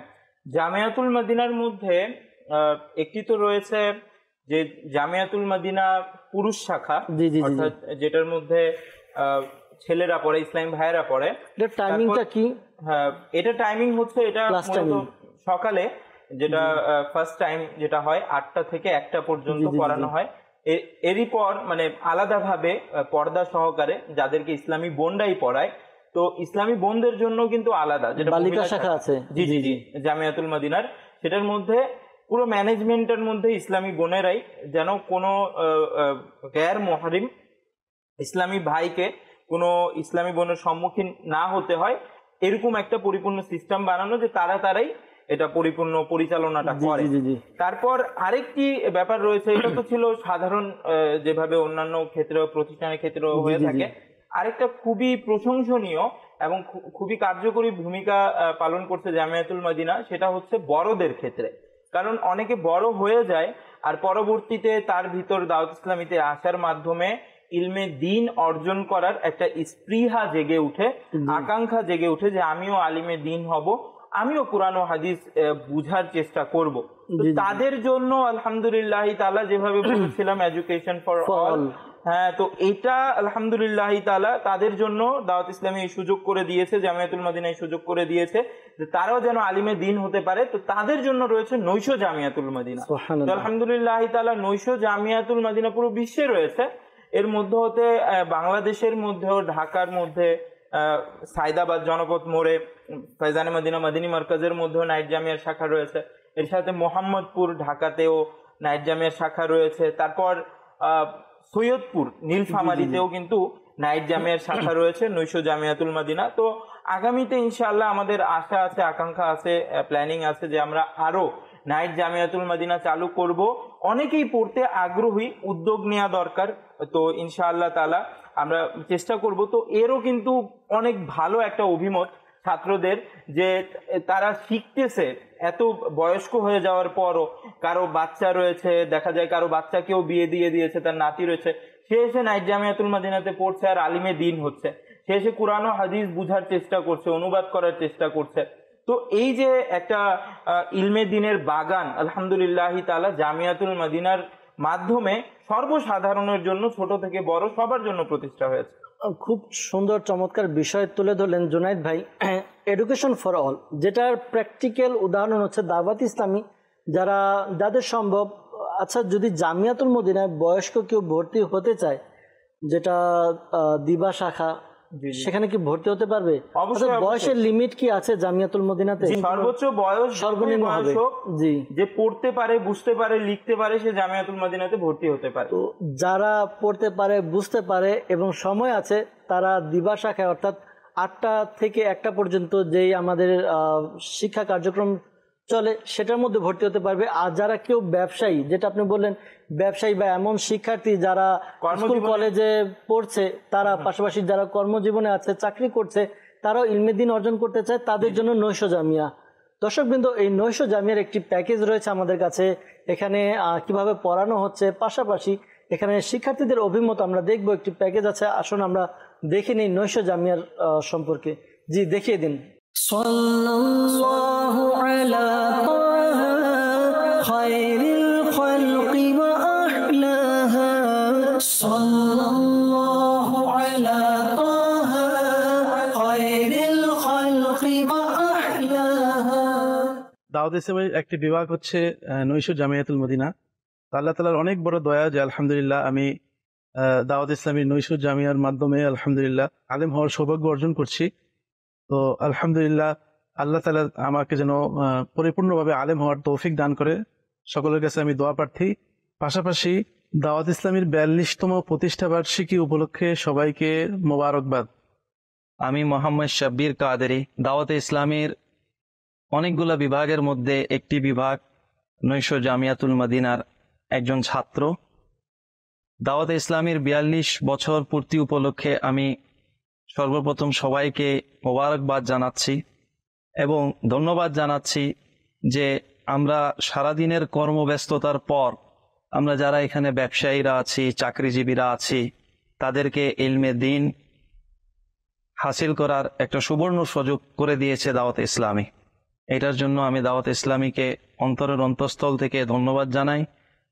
জামিয়াতুল মদিনার মধ্যে একটি তো রয়েছে যে জামিয়াতুল মদিনা পুরুষ শাখা, অর্থাৎ যেটার মধ্যে ছেলেরা পড়ে, ইসলামী ভাইয়েরা পড়ে। এটা টাইমিংটা কি? হ্যাঁ, এটা টাইমিং হচ্ছে এটা সকালে, যেটা ফার্স্ট টাইম যেটা হয় 8টা থেকে 1টা পর্যন্ত পড়ানো হয়। এরই পর মানে আলাদাভাবে পর্দা সহকারে যাদেরকে ইসলামী বোনরাই পড়ায়, তো ইসলামী বোনদের জন্য কিন্তু আলাদা যেটা বালিকা শাখা আছে জি জি জি জামিয়াতুল মদিনার, সেটার মধ্যে পুরো ম্যানেজমেন্টের মধ্যে ইসলামী বোনেরাই, যেন কোনো গ্যার মুহরিম ইসলামী ভাইকে কোনো ইসলামী বোনের সম্মুখীন না হতে হয়, এরকম একটা পরিপূর্ণ সিস্টেম বানানো যে তারাই এটা পরিপূর্ণ পরিচালনাটা করে। তারপর আরেকটি ব্যাপার রয়েছে, এটা তো ছিল সাধারণ যেভাবে অন্যান্য ক্ষেত্রে প্রতিষ্ঠানের ক্ষেত্রে হয়ে থাকে। আরেকটা খুবই প্রশংসনীয় এবং খুবই কার্যকরী ভূমিকা পালন করছে জামিয়াতুল মদিনা, সেটা হচ্ছে বড়দের ক্ষেত্রে। কারণ অনেকে বড় হয়ে যায় আর পরবর্তীতে তার ভিতর দাওয়াত ইসলামীতে আসার মাধ্যমে ইলমে দিন অর্জন করার একটা স্পৃহা জেগে উঠে, আকাঙ্ক্ষা জেগে উঠে যে আমিও আলিমে দিন হব, আমিও কোরআন ও হাদিস বুঝার চেষ্টা করব। তাদের জন্য আলহামদুলিল্লাহ তাআলা যেভাবে বলেছিলাম এডুকেশন ফর অল, হ্যাঁ, তো এটা আলহামদুলিল্লাহ তাআলা তাদের জন্য দাওয়াত ইসলামী এই সুযোগ করে দিয়েছে, জামিয়াতুল মদিনা এই সুযোগ করে দিয়েছে যে তারাও যেন আলিমে দিন হতে পারে। তো তাদের জন্য রয়েছে নৈশ জামিয়াতুল মদিনা। তো আলহামদুলিল্লাহ তাআলা নৈশ জামিয়াতুল মদিনা পুরো বিশ্বে রয়েছে। এর মধ্যে হতে বাংলাদেশের মধ্যেও ঢাকার মধ্যে সাইদাবাদ জনপদ মোড়ে ফয়জানে মদিনা মদিনী মার্কাজের মধ্যেও নাইট জামিয়ার শাখা রয়েছে। এর সাথে মোহাম্মদপুর ঢাকাতেও নাইট জামিয়ার শাখা রয়েছে। তারপর সৈয়দপুর নীলফামারীতেও কিন্তু নাইট জামিয়ার শাখা রয়েছে, নৈশ জামিয়াতুল মদিনা। তো আগামীতে ইনশাআল্লাহ আমাদের আশা আছে, আকাঙ্ক্ষা আছে, প্ল্যানিং আছে যে আমরা আরো নাইট জামিয়াতুল মদিনা চালু করব। অনেকেই পড়তে আগ্রহী, উদ্যোগ নেওয়া দরকার। তো ইনশাআল্লাহ তাআলা আমরা চেষ্টা করব। তো এরও কিন্তু অনেক ভালো একটা অভিমত ছাত্রদের যে তারা শিখতেছে, এত বয়স্ক হয়ে যাওয়ার পরও কারো বাচ্চা রয়েছে, দেখা যায় কারো বাচ্চাকেও বিয়ে দিয়ে দিয়েছে, তার নাতি রয়েছে, সে এসে নাইট জামিয়াতুল মদিনাতে পড়ছে আর আলিমে দিন হচ্ছে, সে এসে কোরআন ও হাদিস বুঝার চেষ্টা করছে, অনুবাদ করার চেষ্টা করছে। তো এই যে একটা ইলমে দিনের বাগান আলহামদুলিল্লাহ তাআলা জামিয়াতুল মদিনার মাধ্যমে সর্বসাধারণের জন্য, ছোট থেকে বড় সবার জন্য প্রতিষ্ঠা হয়েছে। খুব সুন্দর চমৎকার বিষয় তুলে ধরলেন জুনায়েদ ভাই। এডুকেশন ফর অল, যেটার প্র্যাকটিক্যাল উদাহরণ হচ্ছে দাওয়াত ইসলামী। যাদের সম্ভব, আচ্ছা, যদি জামিয়াতুল মদিনায় বয়স্ক কেউ ভর্তি হতে চায় যেটা দিবা শাখা, সেখানে কি ভর্তি হতে পারবে? অবশ্যই। বয়সের লিমিট কি আছে জামিয়াতুল মদিনাতে? সর্বোচ্চ বয়স সর্বনিম্ন হবে, জি, যে পড়তে পারে, বুঝতে পারে, লিখতে পারে, সে জামিয়াতুল মদিনাতে ভর্তি হতে পারে। তো যারা পড়তে পারে, বুঝতে পারে এবং সময় আছে, তারা দিবা শাখায় অর্থাৎ 8টা থেকে 1টা পর্যন্ত যেই আমাদের শিক্ষা কার্যক্রম চলে সেটার মধ্যে ভর্তি হতে পারবে। আর যারা কেউ ব্যবসায়ী, যেটা আপনি বললেন, ব্যবসায়ী বা এমন শিক্ষার্থী যারা স্কুল কলেজে পড়ছে, তারা পাশাপাশি যারা কর্মজীবনে আছে, চাকরি করছে, তারাও ইলমে দ্বীন অর্জন করতে চায়, তাদের জন্য নৈশ জামিয়া। দর্শকবৃন্দ, এই নৈশ জামিয়ার একটি প্যাকেজ রয়েছে আমাদের কাছে। এখানে কিভাবে পড়ানো হচ্ছে, পাশাপাশি এখানে শিক্ষার্থীদের অভিমত আমরা দেখবো। একটি প্যাকেজ আছে, আসুন আমরা দেখে নিই নৈশ জামিয়ার সম্পর্কে। জি, দেখিয়ে দিন। সাল্লাল্লাহু আলা তাহা খায়রিল খালকি ওয়া আহলাহা, সাল্লাল্লাহু আলা তাহা খায়রিল খালকি ওয়া আহলাহা। দাওয়াত ইসলামের একটি বিভাগ হচ্ছে নৈশ জামিয়াতুল মদিনা। আল্লাহ তাআলার অনেক বড় দয়া যে আলহামদুলিল্লাহ আমি দাওয়াত ইসলামী নৈশ জামিয়ার মাধ্যমে আলহামদুলিল্লাহ আলেম হওয়ার সৌভাগ্য অর্জন করছি। তো আলহামদুলিল্লাহ আল্লাহ তাআলা আমাকে যেন পরিপূর্ণভাবে আলেম হওয়ার তৌফিক দান করে, সকলের কাছে আমি দোয়া প্রার্থী। পাশাপাশি দাওয়াত ইসলামীর 42তম প্রতিষ্ঠা বার্ষিকী উপলক্ষে সবাইকে মোবারকবাদ। আমি মোহাম্মদ শাব্বির কাদেরী, দাওয়াতে ইসলামীর অনেকগুলো বিভাগের মধ্যে একটি বিভাগ নৈশ জামিয়াতুল মদিনার একজন ছাত্র। দাওয়াতে ইসলামীর 42 বছর পূর্তি উপলক্ষে আমি সর্বপ্রথম সবাইকে মোবারকবাদ জানাচ্ছি এবং ধন্যবাদ জানাচ্ছি যে আমরা সারাদিনের কর্মব্যস্ততার পর আমরা যারা এখানে ব্যবসায়ীরা আছি, চাকরিজীবীরা আছি, তাদেরকে ইলমে দ্বীন হাসিল করার একটা সুবর্ণ সুযোগ করে দিয়েছে দাওয়াতে ইসলামী। এটার জন্য আমি দাওয়াতে ইসলামীকে অন্তরের অন্তঃস্থল থেকে ধন্যবাদ জানাই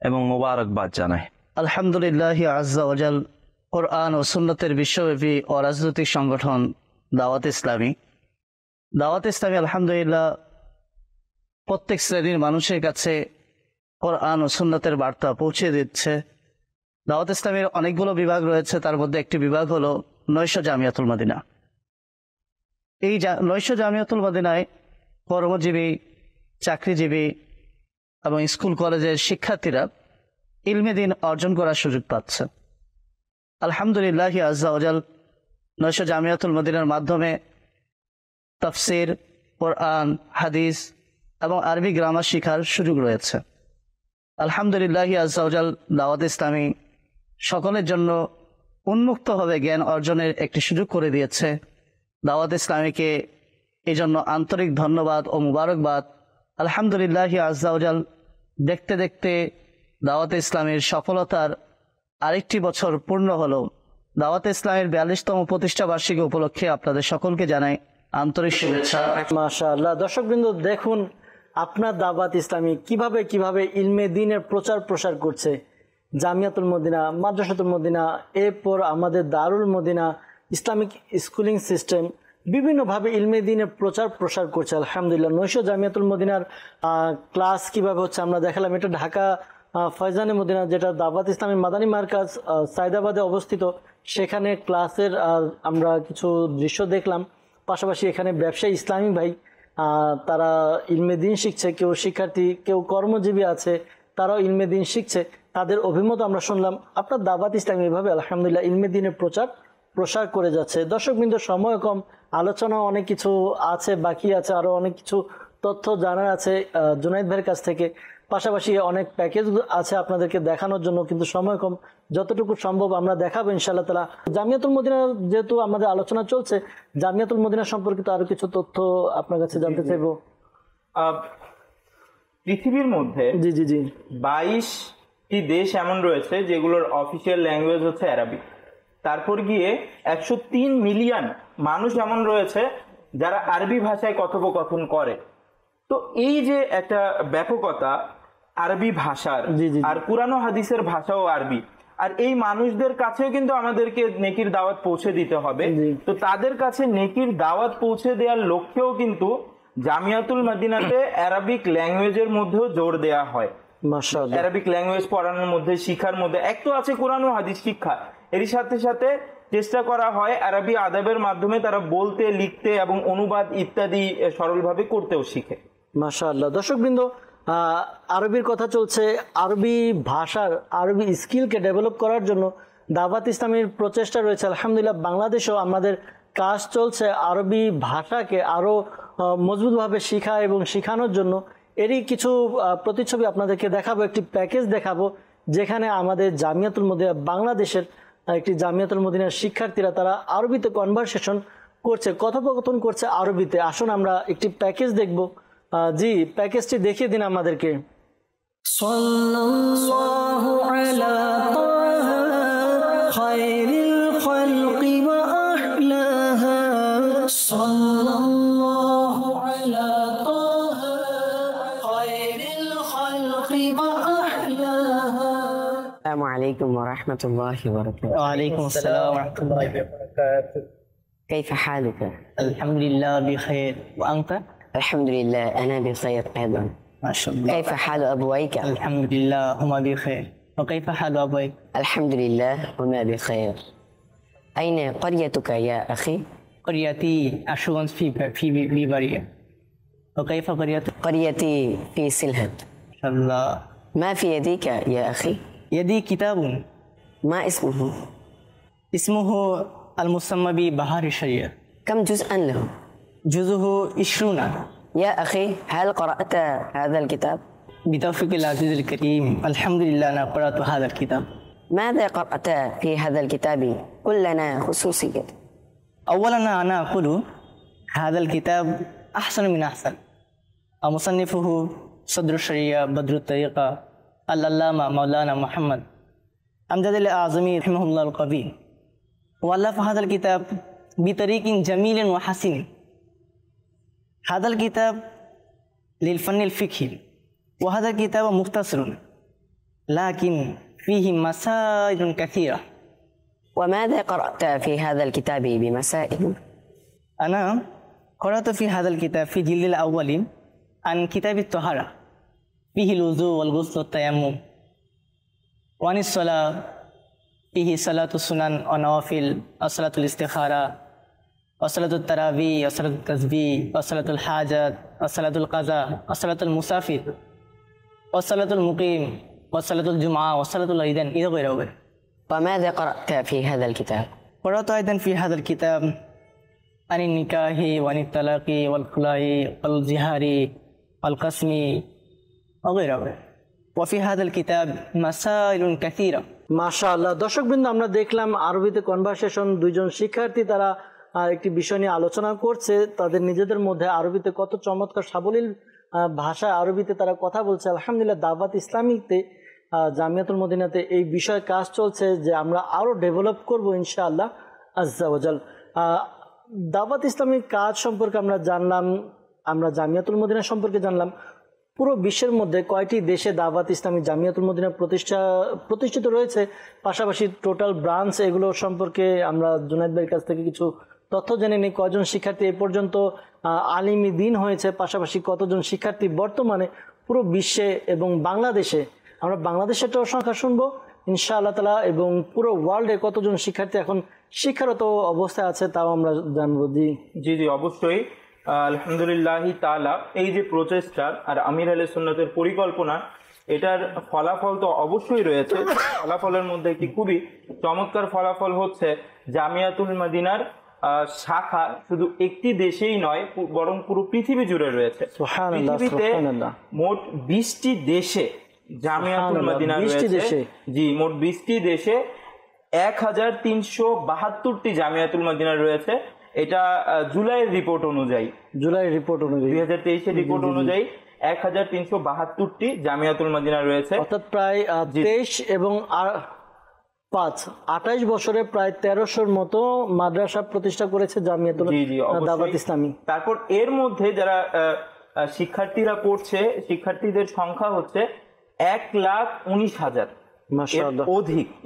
এবং মোবারকবাদ জানাই। আলহামদুলিল্লাহ আজ্জা ওয়াজাল, কোরআন ও সুন্নতের বিশ্বব্যাপী অরাজনৈতিক সংগঠন দাওয়াত ইসলামী। দাওয়াত ইসলামী আলহামদুলিল্লাহ প্রত্যেক শ্রেণীর মানুষের কাছে কোরআন ও সুন্নতের বার্তা পৌঁছে দিচ্ছে। দাওয়াত ইসলামীর অনেকগুলো বিভাগ রয়েছে, তার মধ্যে একটি বিভাগ হলো নৈশ জামিয়াতুল মদিনা। এই নৈশ জামিয়াতুল মদিনায় কর্মজীবী, চাকরিজীবী এবং স্কুল কলেজের শিক্ষার্থীরা ইলমে দ্বীন অর্জন করার সুযোগ পাচ্ছে। আলহামদুলিল্লাহ আজ্জা ওয়াজাল, নৈশ জামিয়াতুল মদিনার মাধ্যমে তাফসির, কোরআন, হাদিস এবং আরবি গ্রামার শিখার সুযোগ রয়েছে। আলহামদুলিল্লাহ আজ্জা ওয়াজাল, দাওয়াত ইসলামী সকলের জন্য উন্মুক্তভাবে জ্ঞান অর্জনের একটি সুযোগ করে দিয়েছে। দাওয়াত ইসলামীকে এই জন্য আন্তরিক ধন্যবাদ ও মুবারকবাদ। আলহামদুলিল্লাহ আজ্জা ওয়াজাল, দেখতে দেখতে দাওয়াত ইসলামীর সফলতার আরেকটি বছর পূর্ণ হলো। দাওয়াত ইসলামের 42তম প্রতিষ্ঠা বার্ষিকী উপলক্ষে আপনাদের সকলকে জানাই আন্তরিক শুভেচ্ছা। মাশাআল্লাহ। দর্শকবৃন্দ, দেখুন আপনার দাওয়াত ইসলামী কিভাবে কিভাবে ইলমে দ্বীনের প্রচার প্রসার করছে। জামিয়াতুল মদিনা, মাদ্রাসাতুল মদিনা, এরপর আমাদের দারুল মদিনা, ইসলামিক স্কুলিং সিস্টেম বিভিন্নভাবে ইলমে দ্বীনের প্রচার প্রসার করছে আলহামদুলিল্লাহ। নৈশ জামিয়াতুল মদিনার ক্লাস কিভাবে হচ্ছে আমরা দেখালাম। এটা ঢাকা ফয়জানে মদিনা, যেটা দাওয়াত ইসলামী মাদানী মার্কাজ সাইদাবাদে অবস্থিত, সেখানে ক্লাসের আমরা কিছু দৃশ্য দেখলাম। পাশাপাশি এখানে ব্যবসায়ী ইসলামী ভাই তারা ইলমে দ্বীন শিখছে, কেউ শিক্ষার্থী, কেউ কর্মজীবী আছে, তারাও ইলমে দ্বীন শিখছে, তাদের অভিমত আমরা শুনলাম। আপনার দাওয়াত ইসলামী এভাবে আলহামদুলিল্লাহ ইলমে দ্বীনের প্রচার প্রসার করে যাচ্ছে। দর্শকবৃন্দ, সময় কম, আলোচনা অনেক কিছু আছে, বাকি আছে, আরও অনেক কিছু তথ্য জানার আছে জুনাইদ ভাইয়ের কাছ থেকে। পাশাপাশি অনেক প্যাকেজ আছে আপনাদেরকে দেখানোর জন্য, কিন্তু সময় কম, যতটুকু সম্ভব আমরা দেখাবো ইনশাআল্লাহ তাআলা। জামিয়াতুল মদিনা যেহেতু আমাদের আলোচনা চলছে, জামিয়াতুল মদিনা সম্পর্কিত আরো কিছু তথ্য আপনার কাছে জানতে চাইবো। পৃথিবীর মধ্যে জি জি জি 22টি দেশ এমন রয়েছে যেগুলোর অফিসিয়াল ল্যাঙ্গুয়েজ হচ্ছে আরবি। তারপর গিয়ে 103 মিলিয়ন মানুষ এমন রয়েছে যারা আরবি ভাষায় কথোপকথন করে। তো এই যে একটা ব্যাপকতা আরবি ভাষার, আর কুরআন ও হাদিসের ভাষাও আরবি, আর এই মানুষদের কাছেও কিন্তু আমাদেরকে নেকির দাওয়াত পৌঁছে দিতে হবে। তো তাদের কাছে নেকির দাওয়াত পৌঁছে দেওয়ার লক্ষ্যেও কিন্তু জামিয়াতুল মদিনাতে আরবিক ল্যাঙ্গুয়েজের মধ্যেও জোর দেওয়া হয়। মাশাআল্লাহ। অ্যারাবিক ল্যাঙ্গুয়েজ পড়ানোর মধ্যে, শিক্ষার মধ্যে এক তো আছে কোরআন ও হাদিস শিক্ষা, এরই সাথে সাথে চেষ্টা করা হয় আরবি আদবের মাধ্যমে তারা বলতে, লিখতে এবং অনুবাদ ইত্যাদি সরলভাবে করতেও শিখে। মাশাআল্লাহ। দর্শকবৃন্দ, আরবির কথা চলছে। আরবি ভাষার, আরবি স্কিলকে ডেভেলপ করার জন্য দাওয়াত ইসলামীর প্রচেষ্টা রয়েছে। আলহামদুলিল্লাহ বাংলাদেশেও আমাদের কাজ চলছে আরবি ভাষাকে আরও মজবুতভাবে শেখা এবং শেখানোর জন্য। এরই কিছু প্রতিচ্ছবি আপনাদেরকে দেখাবো, একটি প্যাকেজ দেখাবো যেখানে আমাদের জামিয়াতুল মদিনা, বাংলাদেশের একটি জামিয়াতুল মদিনার শিক্ষার্থীরা তারা আরবিতে কনভারসেশন করছে, কথোপকথন করছে আরবিতে। আসুন আমরা একটি প্যাকেজ দেখব। জি, প্যাকেজটি দেখিয়ে দিন আমাদেরকে। সাল্লাল্লাহু আলা তাহা খায়রিল খালকি ওয়া আহলাহা, সাল্লাল্লাহু আলা তাহা খায়রিল খালকি ওয়া আহলাহা। আসসালামু আলাইকুম ওয়া রাহমাতুল্লাহি ওয়া বারাকাতুহু। ওয়া আলাইকুম আসসালাম ওয়া রাহমাতুল্লাহি ওয়া বারাকাতুহু। كيف حالك؟ الحمد لله بخير، وأنت؟ الحمد لله أنا بخير أيضا. ما شاء الله. كيف حال أبويك؟ الحمد لله هما بخير. وكيف حال أبويك؟ الحمد لله هما بخير. أين قريتك يا أخي؟ قريتي أشونس في بيبرية. وكيف قريتك؟ قريتي في سلهد. ما شاء الله. ما في يديك يا أخي؟ يدي كتاب. ما اسمه؟ اسمه المسمى ببهار الشريعة. كم جزءا له؟ جزءه 20. يا أخي هل قرأت هذا الكتاب؟ بتوفيق العزيز الكريم الحمد لله أنا قرأت هذا الكتاب. ماذا قرأت في هذا الكتاب؟ قل لنا خصوصية. أولا أنا أقول هذا الكتاب أحسن من أحسن. مصنفه صدر الشريعة بدر الطريقة العلامة مولانا محمد أمجد الأعظمي رحمه الله القوي، وألف هذا الكتاب بطريق جميل وحسن. هذا الكتاب للفن الفقهي، وهذا الكتاب مختصر لكن فيه مسائل كثيرة. وماذا قرأت في هذا الكتاب بمسائل؟ أنا قرأت في هذا الكتاب في الجلد الأول عن كتاب الطهارة، فيه الوضوء والغسل والتيمم، وعن الصلاة فيه صلاة السنن ونوافل، وصلاة الاستخارة، وصلاة التراويح، وصلاة التسبيح، وصلاة الحاجات، وصلاة القضاء، وصلاة المسافر، وصلاة المقيم، وصلاة الجمعة، وصلاة العيدين إلى غيره. وماذا قرأت في هذا الكتاب؟ قرأت أيضا في هذا الكتاب عن النكاح وعن الطلاق والخلاء والزهار والقسم وغيره. وفي هذا الكتاب مسائل كثيرة. মাশাআল্লাহ। দর্শকবৃন্দ, আমরা দেখলাম আরবিতে কনভারসেশন, দুইজন শিক্ষার্থী তারা একটি বিষয় নিয়ে আলোচনা করছে, তাদের নিজেদের মধ্যে আরবিতে কত চমৎকার সাবলীল ভাষায় আরবিতে তারা কথা বলছে। আলহামদুলিল্লাহ দাওয়াত ইসলামীতে, জামিয়াতুল মদিনাতে এই বিষয়ে কাজ চলছে যে আমরা আরও ডেভেলপ করব ইনশাআল্লাহ আজ্জা ওয়াজাল। দাওয়াত ইসলামীর কাজ সম্পর্কে আমরা জানলাম, আমরা জামিয়াতুল মদিনা সম্পর্কে জানলাম। পুরো বিশ্বের মধ্যে কয়টি দেশে দাওয়াত ইসলামী জামিয়াতুল মদিনা প্রতিষ্ঠিত রয়েছে, পাশাপাশি টোটাল ব্রাঞ্চ, এগুলো সম্পর্কে আমরা জুনায়েদ ভাইয়ের কাছ থেকে কিছু তথ্য জেনে নিই। কয়জন শিক্ষার্থী এ পর্যন্ত আলিমি দিন হয়েছে, পাশাপাশি কতজন শিক্ষার্থী বর্তমানে পুরো বিশ্বে এবং বাংলাদেশে, আমরা বাংলাদেশেরটাও সংখ্যা শুনবো ইনশাআল্লাহ তাআলা, এবং পুরো ওয়ার্ল্ডে কতজন শিক্ষার্থী এখন শিক্ষারত অবস্থায় আছে তাও আমরা জানবো। জি জি অবশ্যই। আলহামদুলিল্লাহ তাআলা, এই যে প্রচেষ্টা আর আমির আহলে সুন্নাতের পরিকল্পনা, এটার ফলাফল তো অবশ্যই রয়েছে। ফলাফলের মধ্যে একটি খুবই চমৎকার ফলাফল হচ্ছে জামিয়াতুল মদিনার শাখা শুধু একটি দেশেই নয়, বরং পুরো পৃথিবী জুড়ে রয়েছে। পৃথিবীতে মোট 20টি দেশে জামিয়াতুল মদিনা রয়েছে। জি, মোট 20টি দেশে 1372টি জামিয়াতুল মদিনা রয়েছে। এটা জুলাইয়ের রিপোর্ট অনুযায়ী, 2023-এর রিপোর্ট অনুযায়ী 1372টি জামিয়াতুল মদিনা রয়েছে, অর্থাৎ প্রায় 23 এবং 28 বছরে প্রায় 1300-র মতো মাদ্রাসা প্রতিষ্ঠা করেছে জামিয়াতুল দাওয়াত ইসলামী। তারপর এর মধ্যে যারা শিক্ষার্থীরা পড়ছে, শিক্ষার্থীদের সংখ্যা হচ্ছে 1,19,000,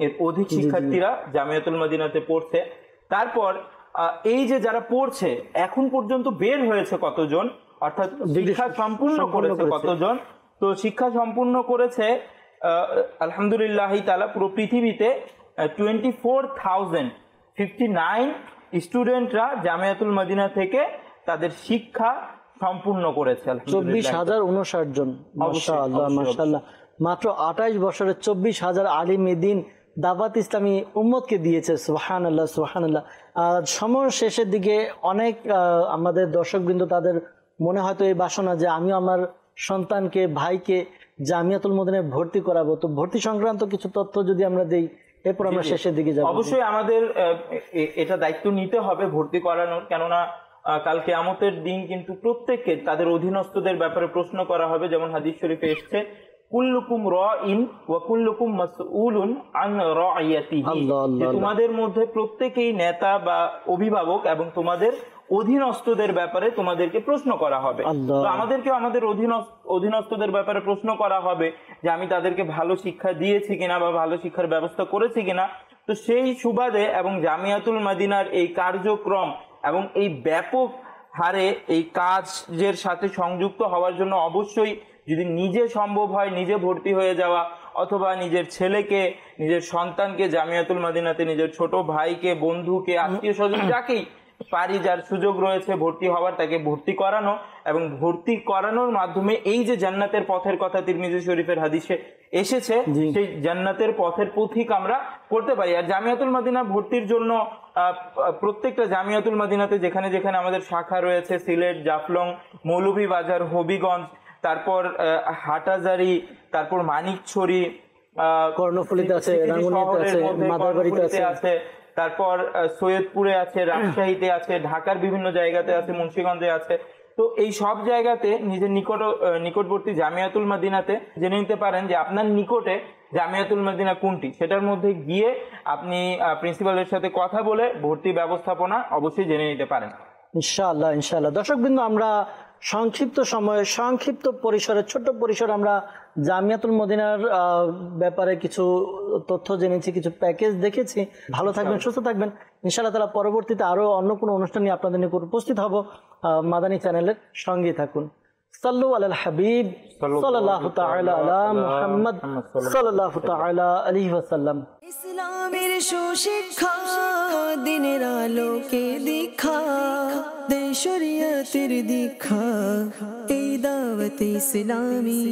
এর অধিক শিক্ষার্থীরা জামিয়াতুল মদিনাতে পড়ছে। তারপর এই যে যারা পড়ছে এখন পর্যন্ত বের হয়েছে কতজন, অর্থাৎ শিক্ষা সম্পূর্ণ করেছে কতজন, তো শিক্ষা সম্পূর্ণ করেছে আলহামদুলিল্লাহ তাআলা পুরো পৃথিবীতে 24,059 স্টুডেন্টরা জামিয়াতুল মদিনা থেকে তাদের শিক্ষা সম্পূর্ণ করেছে। 24,059 জন, মাশাআল্লাহ মাশাআল্লাহ। মাত্র 28 বছরে 24,000 আলিম দ্বীন দাওয়াত ইসলামী উম্মতকে দিয়েছে। সুবহানাল্লাহ সুবহানাল্লাহ। সময় শেষের দিকে অনেক আমাদের দর্শকবৃন্দ তাদের মনে হয়তো এই বাসনা যে আমিও আমার সন্তানকে ভাইকে জামিয়াতুল মদিনায় ভর্তি করাবো, তো ভর্তি সংক্রান্ত কিছু তথ্য যদি আমরা দেই, এরপর আমরা শেষের দিকে যাব। অবশ্যই আমাদের এটা দায়িত্ব নিতে হবে ভর্তি করানোর, কেননা কাল কিয়ামতের দিন কিন্তু প্রত্যেককে তাদের অধীনস্থদের ব্যাপারে প্রশ্ন করা হবে। যেমন হাদিস শরীফে এসেছে, কুল্লুকুম রাইন ওয়া কুল্লুকুম মাসউলুন আন রাইয়াতিহি, তোমাদের মধ্যে প্রত্যেকেই নেতা বা অভিভাবক এবং তোমাদের অধীনস্থদের ব্যাপারে তোমাদেরকে প্রশ্ন করা হবে। তো আমাদেরকে আমাদের অধীনস্থদের ব্যাপারে প্রশ্ন করা হবে যে আমি তাদেরকে ভালো শিক্ষা দিয়েছি কিনা বা ভালো শিক্ষার ব্যবস্থা করেছি কিনা। তো সেই সুবাদে এবং জামিয়াতুল মদিনার এই কার্যক্রম এবং এই ব্যাপক হারে এই কাজের সাথে সংযুক্ত হওয়ার জন্য অবশ্যই যদি নিজে সম্ভব হয় নিজে ভর্তি হয়ে যাওয়া, অথবা নিজের ছেলেকে নিজের সন্তানকে জামিয়াতুল মদিনাতে, নিজের ছোট ভাইকে, বন্ধুকে, আত্মীয় স্বজন যাকেই পারি, যার সুযোগ রয়েছে ভর্তি হওয়ার, তাকে ভর্তি করানো। এবং ভর্তি করানোর মাধ্যমে এই যে জান্নাতের পথের কথা তিরমিজি শরীফের হাদিসে এসেছে, সেই জান্নাতের পথের পথিক আমরা করতে পারি। আর জামিয়াতুল মদিনা ভর্তির জন্য প্রত্যেকটা জামিয়াতুল মদিনাতে যেখানে যেখানে আমাদের শাখা রয়েছে, সিলেট, জাফলং, মৌলভীবাজার, হবিগঞ্জ, তারপর হাটাজারি, তারপর মানিকছড়ি, কর্ণফুলীতে আছে, রাঙ্গুনিয়াতে আছে, মাদারবাড়িতে আছে, তারপর সৈয়দপুরে আছে, রাজশাহীতে আছে, ঢাকার বিভিন্ন জায়গাতে আছে, মুন্সিগঞ্জে আছে। তো এই সব জায়গাতে নিজের নিকটবর্তী জামিয়াতুল মদিনাতে জেনে নিতে পারেন যে আপনার নিকটে জামিয়াতুল মদিনা কোনটি। সেটার মধ্যে গিয়ে আপনি প্রিন্সিপালের সাথে কথা বলে ভর্তি ব্যবস্থাপনা অবশ্যই জেনে নিতে পারেন। ইনশাআল্লাহ ইনশাআল্লাহ। দর্শকবৃন্দ, আমরা সংক্ষিপ্ত সময়ে সংক্ষিপ্ত পরিসরে ছোট্ট পরিসরে আমরা জামিয়াতুল মদিনার ব্যাপারে কিছু তথ্য জেনেছি, কিছু প্যাকেজ দেখেছি। ভালো থাকবেন, সুস্থ থাকবেন ইনশাআল্লাহ তাআলা। পরবর্তীতে আরো অন্য কোনো অনুষ্ঠান নিয়ে আপনাদের নিকট উপস্থিত হব। মাদানী চ্যানেলের সঙ্গেই থাকুন। সাল্লু আলাল হাবিব সাল্লাল্লাহু তাআলা আলা মুহাম্মদ সাল্লাল্লাহু তাআলা আলাইহি ওয়াসাল্লাম। ইসলামের সুশিক্ষা দিনের আলোকে দীক্ষা, দেশ শরিয়তের দীক্ষা, এই দাওয়াত ইসলামী।